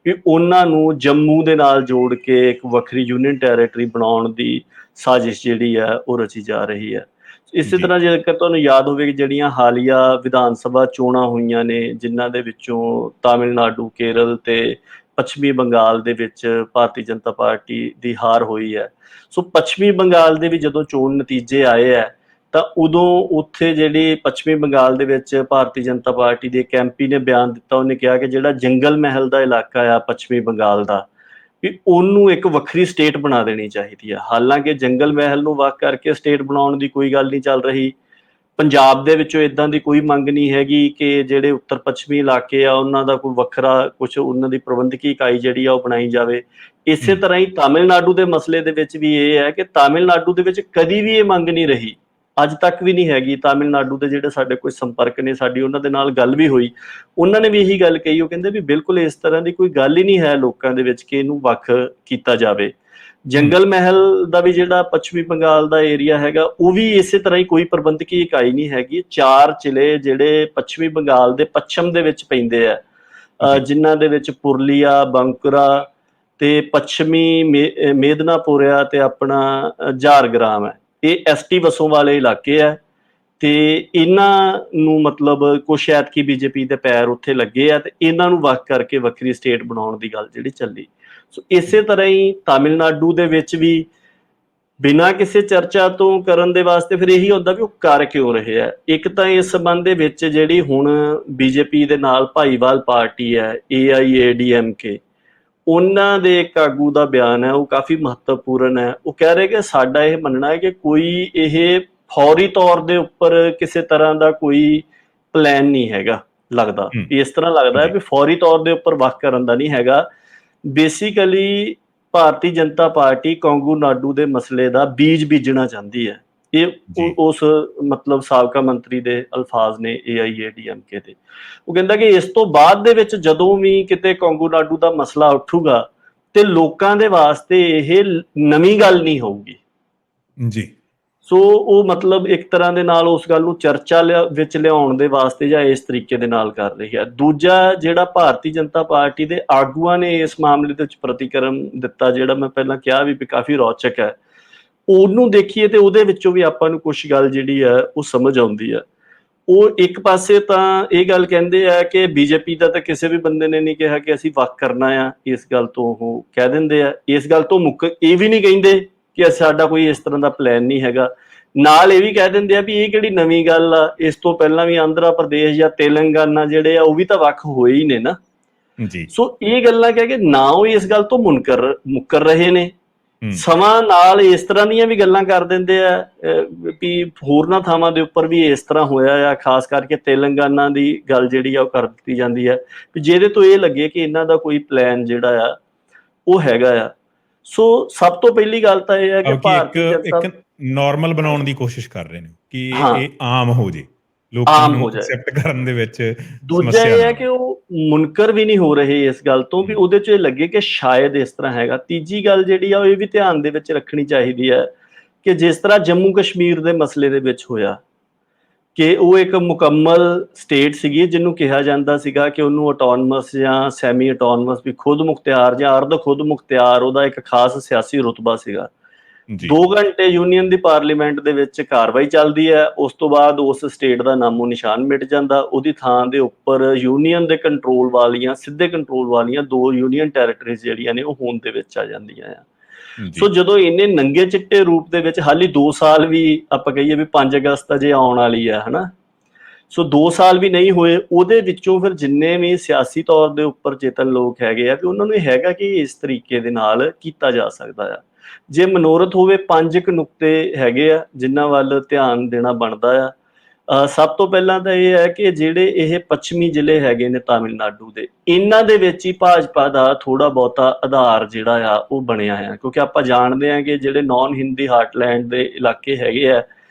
ਕਿ ਉਹਨਾਂ ਨੂੰ ਜੰਮੂ ਦੇ ਨਾਲ ਜੋੜ ਕੇ ਇੱਕ ਵੱਖਰੀ ਯੂਨੀਅਨ ਟੈਰੀਟਰੀ ਬਣਾਉਣ ਦੀ ਸਾਜ਼ਿਸ਼ ਜਿਹੜੀ ਆ ਉਹ ਰਚੀ ਜਾ ਰਹੀ ਹੈ। ਇਸੇ ਤਰ੍ਹਾਂ ਜੇਕਰ ਤੁਹਾਨੂੰ ਯਾਦ ਹੋਵੇ ਕਿ ਜਿਹੜੀਆਂ ਹਾਲੀਆ ਵਿਧਾਨ ਸਭਾ ਚੋਣਾਂ ਹੋਈਆਂ ਨੇ, ਜਿਨ੍ਹਾਂ ਦੇ ਵਿੱਚੋਂ ਤਾਮਿਲਨਾਡੂ, ਕੇਰਲ ਤੇ ਪੱਛਮੀ ਬੰਗਾਲ ਦੇ ਵਿੱਚ ਭਾਰਤੀ ਜਨਤਾ ਪਾਰਟੀ ਦੀ ਹਾਰ ਹੋਈ ਹੈ। ਸੋ ਪੱਛਮੀ ਬੰਗਾਲ ਦੇ ਵੀ ਜਦੋਂ ਚੋਣ ਨਤੀਜੇ ਆਏ ਹੈ ਤਾਂ ਉਦੋਂ ਉੱਥੇ ਜਿਹੜੀ ਪੱਛਮੀ ਬੰਗਾਲ ਦੇ ਵਿੱਚ ਭਾਰਤੀ ਜਨਤਾ ਪਾਰਟੀ ਦੇ ਇੱਕ ਐਮਪੀ ਨੇ ਬਿਆਨ ਦਿੱਤਾ, ਉਹਨੇ ਕਿਹਾ ਕਿ ਜਿਹੜਾ ਜੰਗਲ ਮਹਿਲ ਦਾ ਇਲਾਕਾ ਆ ਪੱਛਮੀ ਬੰਗਾਲ ਦਾ, ਵੀ ਉਹਨੂੰ ਇੱਕ ਵੱਖਰੀ ਸਟੇਟ ਬਣਾ ਦੇਣੀ ਚਾਹੀਦੀ ਆ। ਹਾਲਾਂਕਿ ਜੰਗਲ ਮਹਿਲ ਨੂੰ ਵੱਖ ਕਰਕੇ ਸਟੇਟ ਬਣਾਉਣ ਦੀ ਕੋਈ ਗੱਲ ਨਹੀਂ ਚੱਲ ਰਹੀ। ਪੰਜਾਬ ਦੇ ਵਿੱਚੋਂ ਇਦਾਂ ਦੀ ਕੋਈ ਮੰਗ ਨਹੀਂ ਹੈਗੀ ਕਿ ਜਿਹੜੇ ਉੱਤਰ ਪੱਛਮੀ ਇਲਾਕੇ ਆ ਉਹਨਾਂ ਦਾ ਕੋਈ ਵੱਖਰਾ ਕੁਝ ਉਹਨਾਂ ਦੀ ਪ੍ਰਬੰਧਕੀ ਇਕਾਈ ਜਿਹੜੀ ਆ ਉਹ ਬਣਾਈ ਜਾਵੇ। ਇਸੇ ਤਰ੍ਹਾਂ ਹੀ ਤਾਮਿਲਨਾਡੂ ਦੇ ਮਸਲੇ ਦੇ ਵਿੱਚ ਵੀ ਇਹ ਹੈ ਕਿ ਤਾਮਿਲਨਾਡੂ ਦੇ ਵਿੱਚ ਕਦੀ ਵੀ ਇਹ ਮੰਗ ਨਹੀਂ ਰਹੀ, ਅੱਜ ਤੱਕ ਵੀ ਨਹੀਂ ਹੈਗੀ। ਤਾਮਿਲਨਾਡੂ ਦੇ ਜਿਹੜੇ ਸਾਡੇ ਕੋਈ ਸੰਪਰਕ ਨੇ, ਸਾਡੀ ਉਹਨਾਂ ਦੇ ਨਾਲ ਗੱਲ ਵੀ ਹੋਈ, ਉਹਨਾਂ ਨੇ ਵੀ ਇਹੀ ਗੱਲ ਕਹੀ। ਉਹ ਕਹਿੰਦੇ ਵੀ ਬਿਲਕੁਲ ਇਸ ਤਰ੍ਹਾਂ ਦੀ ਕੋਈ ਗੱਲ ਹੀ ਨਹੀਂ ਹੈ ਲੋਕਾਂ ਦੇ ਵਿੱਚ ਕਿ ਇਹਨੂੰ ਵੱਖ ਕੀਤਾ ਜਾਵੇ। ਜੰਗਲ ਮਹਿਲ ਦਾ ਵੀ ਜਿਹੜਾ ਪੱਛਮੀ ਬੰਗਾਲ ਦਾ ਏਰੀਆ ਹੈਗਾ ਉਹ ਵੀ ਇਸੇ ਤਰ੍ਹਾਂ ਹੀ ਕੋਈ ਪ੍ਰਬੰਧਕੀ ਇਕਾਈ ਨਹੀਂ ਹੈਗੀ। 4 ਜ਼ਿਲ੍ਹੇ ਜਿਹੜੇ ਪੱਛਮੀ ਬੰਗਾਲ ਦੇ ਪੱਛਮ ਦੇ ਵਿੱਚ ਪੈਂਦੇ ਆ, ਜਿਨ੍ਹਾਂ ਦੇ ਵਿੱਚ ਪੁਰਲੀਆ, ਬੰਕੁਰਾ ਤੇ ਪੱਛਮੀ ਮੇਦਨਾਪੁਰਿਆ ਤੇ ਆਪਣਾ ਝਾਰਗ੍ਰਾਮ ਹੈ, ਇਹ ਐਸਟੀ ਵਸੋਂ ਵਾਲੇ ਇਲਾਕੇ ਆ। ਤੇ ਇਹਨਾਂ ਨੂੰ ਮਤਲਬ ਕੁਛ ਐਤਕੀ ਬੀਜੇਪੀ ਦੇ ਪੈਰ ਉੱਥੇ ਲੱਗੇ ਆ ਤੇ ਇਹਨਾਂ ਨੂੰ ਵੱਖ ਕਰਕੇ ਵੱਖਰੀ ਸਟੇਟ ਬਣਾਉਣ ਦੀ ਗੱਲ ਜਿਹੜੀ ਚੱਲੀ। ਸੋ ਇਸੇ ਤਰ੍ਹਾਂ ਹੀ ਤਾਮਿਲਨਾਡੂ ਦੇ ਵਿੱਚ ਵੀ ਬਿਨਾਂ ਕਿਸੇ ਚਰਚਾ ਤੋਂ ਕਰਨ ਦੇ ਵਾਸਤੇ ਫਿਰ ਇਹੀ ਹੁੰਦਾ ਵੀ ਉਹ ਕਰ ਕਿਉਂ ਰਹੇ ਆ। ਇੱਕ ਤਾਂ ਇਸ ਸੰਬੰਧ ਦੇ ਵਿੱਚ ਜਿਹੜੀ ਹੁਣ ਬੀਜੇਪੀ ਦੇ ਨਾਲ ਭਾਈਵਾਲ ਪਾਰਟੀ ਹੈ AIADMK, ਉਹਨਾਂ ਦੇ ਇੱਕ ਆਗੂ ਦਾ ਬਿਆਨ ਹੈ ਉਹ ਕਾਫੀ ਮਹੱਤਵਪੂਰਨ ਹੈ। ਉਹ ਕਹਿ ਰਹੇ ਕਿ ਸਾਡਾ ਇਹ ਮੰਨਣਾ ਹੈ ਕਿ ਕੋਈ ਇਹ ਫੌਰੀ ਤੌਰ ਦੇ ਉੱਪਰ ਕਿਸੇ ਤਰ੍ਹਾਂ ਦਾ ਕੋਈ ਪਲਾਨ ਨਹੀਂ ਹੈਗਾ ਲੱਗਦਾ। ਹੂੰ, ਇਸ ਤਰ੍ਹਾਂ ਲੱਗਦਾ ਹੈ ਜੀ, ਵੀ ਫੌਰੀ ਤੌਰ ਦੇ ਉੱਪਰ ਵੱਖ ਕਰਨ ਦਾ ਨਹੀਂ ਹੈਗਾ। ਬੇਸਿਕਲੀ ਭਾਰਤੀ ਜਨਤਾ ਪਾਰਟੀ ਕੋਂਗੂ ਨਾਡੂ ਦੇ ਮਸਲੇ ਦਾ ਬੀਜ ਬੀਜਣਾ ਚਾਹੁੰਦੀ ਹੈ। ਇਹ ਜੀ, ਉਸ ਮਤਲਬ ਸਾਬਕਾ ਮੰਤਰੀ ਦੇ ਅਲਫਾਜ਼ ਨੇ AIADMK ਦੇ। ਉਹ ਕਹਿੰਦਾ ਕਿ ਇਸ ਤੋਂ ਬਾਅਦ ਦੇ ਵਿੱਚ ਜਦੋਂ ਵੀ ਕਿਤੇ ਕੋਂਗੂ ਨਾਡੂ ਦਾ ਮਸਲਾ ਉੱਠੂਗਾ ਤੇ ਲੋਕਾਂ ਦੇ ਵਾਸਤੇ ਇਹ ਨਵੀਂ ਗੱਲ ਨਹੀਂ ਹੋਊਗੀ। ਜੀ, ਸੋ ਉਹ ਮਤਲਬ ਇੱਕ ਤਰ੍ਹਾਂ ਦੇ ਨਾਲ ਉਸ ਗੱਲ ਨੂੰ ਚਰਚਾ ਵਿੱਚ ਲਿਆਉਣ ਦੇ ਵਾਸਤੇ ਜਾਂ ਇਸ ਤਰੀਕੇ ਦੇ ਨਾਲ ਕਰ ਰਹੀ ਹੈ। ਦੂਜਾ ਜਿਹੜਾ ਭਾਰਤੀ ਜਨਤਾ ਪਾਰਟੀ ਦੇ ਆਗੂਆਂ ਨੇ ਇਸ ਮਾਮਲੇ ਦੇ ਵਿੱਚ ਪ੍ਰਤੀਕਰਮ ਦਿੱਤਾ, ਜਿਹੜਾ ਮੈਂ ਪਹਿਲਾਂ ਕਿਹਾ ਵੀ ਕਾਫੀ ਰੌਚਕ ਹੈ, ਉਹਨੂੰ ਦੇਖੀਏ ਤੇ ਉਹਦੇ ਵਿੱਚੋਂ ਵੀ ਆਪਾਂ ਨੂੰ ਕੁਛ ਗੱਲ ਜਿਹੜੀ ਹੈ ਉਹ ਸਮਝ ਆਉਂਦੀ ਹੈ। ਉਹ ਇੱਕ ਪਾਸੇ ਤਾਂ ਇਹ ਗੱਲ ਕਹਿੰਦੇ ਆ ਕਿ ਬੀਜੇਪੀ ਦਾ ਤਾਂ ਕਿਸੇ ਵੀ ਬੰਦੇ ਨੇ ਨਹੀਂ ਕਿਹਾ ਕਿ ਅਸੀਂ ਵੱਖ ਕਰਨਾ ਆ, ਇਸ ਗੱਲ ਤੋਂ ਉਹ ਕਹਿ ਦਿੰਦੇ ਆ। ਇਸ ਗੱਲ ਤੋਂ ਮੁੱਕ ਇਹ ਵੀ ਨਹੀਂ ਕਹਿੰਦੇ ਕਿ ਸਾਡਾ ਕੋਈ ਇਸ ਤਰ੍ਹਾਂ ਦਾ ਪਲਾਨ ਨਹੀਂ ਹੈਗਾ। ਨਾਲ ਇਹ ਵੀ ਕਹਿ ਦਿੰਦੇ ਆ ਵੀ ਇਹ ਕਿਹੜੀ ਨਵੀਂ ਗੱਲ ਆ, ਇਸ ਤੋਂ ਪਹਿਲਾਂ ਵੀ ਆਂਧਰਾ ਪ੍ਰਦੇਸ਼ ਜਾਂ ਤੇਲੰਗਾਨਾ ਜਿਹੜੇ ਆ ਉਹ ਵੀ ਤਾਂ ਵੱਖ ਹੋਏ ਹੀ ਨੇ ਨਾ। ਜੀ, ਸੋ ਇਹ ਗੱਲਾਂ ਕਹਿ ਕੇ ਨਾ ਉਹ ਇਸ ਗੱਲ ਤੋਂ ਮੁੱਕਰ ਰਹੇ ਨੇ, ਹੂੰ, ਸਮਾਂ ਨਾਲ ਇਸ ਤਰ੍ਹਾਂ ਦੀਆਂ ਵੀ ਗੱਲਾਂ ਕਰ ਦਿੰਦੇ ਆ ਵੀ ਹੋਰਨਾਂ ਥਾਵਾਂ ਦੇ ਉੱਪਰ ਵੀ ਇਸ ਤਰ੍ਹਾਂ ਹੋਇਆ ਆ। ਖਾਸ ਕਰਕੇ ਤੇਲੰਗਾਨਾ ਦੀ ਗੱਲ ਜਿਹੜੀ ਆ ਉਹ ਕਰ ਦਿੱਤੀ ਜਾਂਦੀ ਹੈ ਵੀ ਜਿਹਦੇ ਤੋਂ ਇਹ ਲੱਗੇ ਕਿ ਇਹਨਾਂ ਦਾ ਕੋਈ ਪਲਾਨ ਜਿਹੜਾ ਆ ਉਹ ਹੈਗਾ ਆ। ਸੋ ਸਭ ਤੋਂ ਪਹਿਲੀ ਗੱਲ ਤਾਂ ਇਹ ਹੈ ਕਿ ਭਾਰਤੀ ਜਨਤਾ ਇੱਕ ਨਾਰਮਲ ਬਣਾਉਣ ਦੀ ਕੋਸ਼ਿਸ਼ ਕਰ ਰਹੇ ਨੇ ਕਿ ਹਾਂ ਇਹ ਆਮ ਹੋ ਜੇ, ਲੋਕਾਂ ਆਮ ਨੂੰ ਹੋ ਜਾਏ। ਐਕਸੈਪਟ ਕਰਨ ਦੇ ਵਿੱਚ ਦੂਜਾ ਸਮੱਸਿਆ ਇਹ ਨਾ ਹੈ ਆਵੇ। ਕਿ ਉਹ ਮੁਨਕਰ ਵੀ ਨਹੀਂ ਹੋ ਰਹੇ ਇਸ ਗੱਲ ਤੋਂ ਵੀ ਉਹਦੇ 'ਚ ਇਹ ਲੱਗੇ ਕਿ ਸ਼ਾਇਦ ਇਸ ਤਰ੍ਹਾਂ ਹੈਗਾ। ਤੀਜੀ ਗੱਲ ਜਿਹੜੀ ਆ ਉਹ ਇਹ ਵੀ ਧਿਆਨ ਦੇ ਵਿੱਚ ਰੱਖਣੀ ਚਾਹੀਦੀ ਹੈ ਕਿ ਜਿਸ ਤਰ੍ਹਾਂ ਜੰਮੂ ਕਸ਼ਮੀਰ ਦੇ ਮਸਲੇ ਦੇ ਵਿੱਚ ਹੋਇਆ ਕਿ ਉਹ ਇੱਕ ਮੁਕੰਮਲ ਸਟੇਟ ਸੀਗੀ ਜਿਹਨੂੰ ਕਿਹਾ ਜਾਂਦਾ ਸੀਗਾ ਕਿ ਉਹਨੂੰ ਆਟੋਨਮਸ ਜਾਂ ਸੈਮੀ ਆਟੋਨਮਸ ਵੀ ਖੁਦ ਮੁਖਤਿਆਰ ਜਾਂ ਅਰਧ ਖੁਦ ਮੁਖਤਿਆਰ ਉਹਦਾ ਇੱਕ ਖਾਸ ਸਿਆਸੀ ਰੁਤਬਾ ਸੀਗਾ। ਜੀ, 2 ਘੰਟੇ ਯੂਨੀਅਨ ਦੀ ਪਾਰਲੀਮੈਂਟ ਦੇ ਵਿੱਚ ਕਾਰਵਾਈ ਚੱਲਦੀ ਹੈ, ਉਸ ਤੋਂ ਬਾਅਦ ਉਸ ਸਟੇਟ ਦਾ ਨਾਮੋ ਨਿਸ਼ਾਨ ਮਿਟ ਜਾਂਦਾ। ਉਹਦੀ ਥਾਂ ਦੇ ਉੱਪਰ ਯੂਨੀਅਨ ਦੇ ਕੰਟਰੋਲ ਵਾਲੀਆਂ, ਸਿੱਧੇ ਕੰਟਰੋਲ ਵਾਲੀਆਂ 2 ਯੂਨੀਅਨ ਟੈਰੀਟਰੀਜ਼ ਜਿਹੜੀਆਂ ਨੇ ਉਹ ਹੋਂਦ ਦੇ ਵਿੱਚ ਆ ਜਾਂਦੀਆਂ ਆ। ਜੀ, ਸੋ ਜਦੋਂ ਇਹਨੇ ਨੰਗੇ ਚਿੱਟੇ ਰੂਪ ਦੇ ਵਿੱਚ ਹਾਲੀ 2 ਸਾਲ ਵੀ ਆਪਾਂ ਕਹੀਏ ਵੀ 5 ਅਗਸਤ ਅਜੇ ਆਉਣ ਵਾਲੀ ਆ, ਹਨਾ। ਸੋ 2 ਸਾਲ ਵੀ ਨਹੀਂ ਹੋਏ, ਉਹਦੇ ਵਿੱਚੋਂ ਫਿਰ ਜਿੰਨੇ ਵੀ ਸਿਆਸੀ ਤੌਰ ਦੇ ਉੱਪਰ ਚੇਤਨ ਲੋਕ ਹੈਗੇ ਆ ਵੀ ਉਹਨਾਂ ਨੂੰ ਇਹ ਹੈਗਾ ਕਿ ਇਸ ਤਰੀਕੇ ਦੇ ਨਾਲ ਕੀਤਾ ਜਾ ਸਕਦਾ ਆ। ਜੇ ਮਨੋਰਥ ਹੋਵੇ 5 ਕੁ ਨੁਕਤੇ ਹੈਗੇ ਆ ਜਿਨ੍ਹਾਂ ਵੱਲ ਧਿਆਨ ਦੇਣਾ ਬਣਦਾ ਆ। ਸਭ ਤੋਂ ਪਹਿਲਾਂ ਤਾਂ ਇਹ ਹੈ ਕਿ ਜਿਹੜੇ ਇਹ ਪੱਛਮੀ ਜ਼ਿਲ੍ਹੇ ਹੈਗੇ ਨੇ ਤਾਮਿਲਨਾਡੂ ਦੇ, ਇਹਨਾਂ ਦੇ ਵਿੱਚ ਹੀ ਭਾਜਪਾ ਦਾ ਥੋੜਾ ਬਹੁਤਾ ਆਧਾਰ ਜਿਹੜਾ ਆ ਉਹ ਬਣਿਆ ਆ। ਕਿਉਂਕਿ ਆਪਾਂ ਜਾਣਦੇ ਹਾਂ ਕਿ ਜਿਹੜੇ ਨਾਨ ਹਿੰਦੀ ਹਾਰਟਲੈਂਡ ਦੇ ਇਲਾਕੇ ਹੈਗੇ ਆ,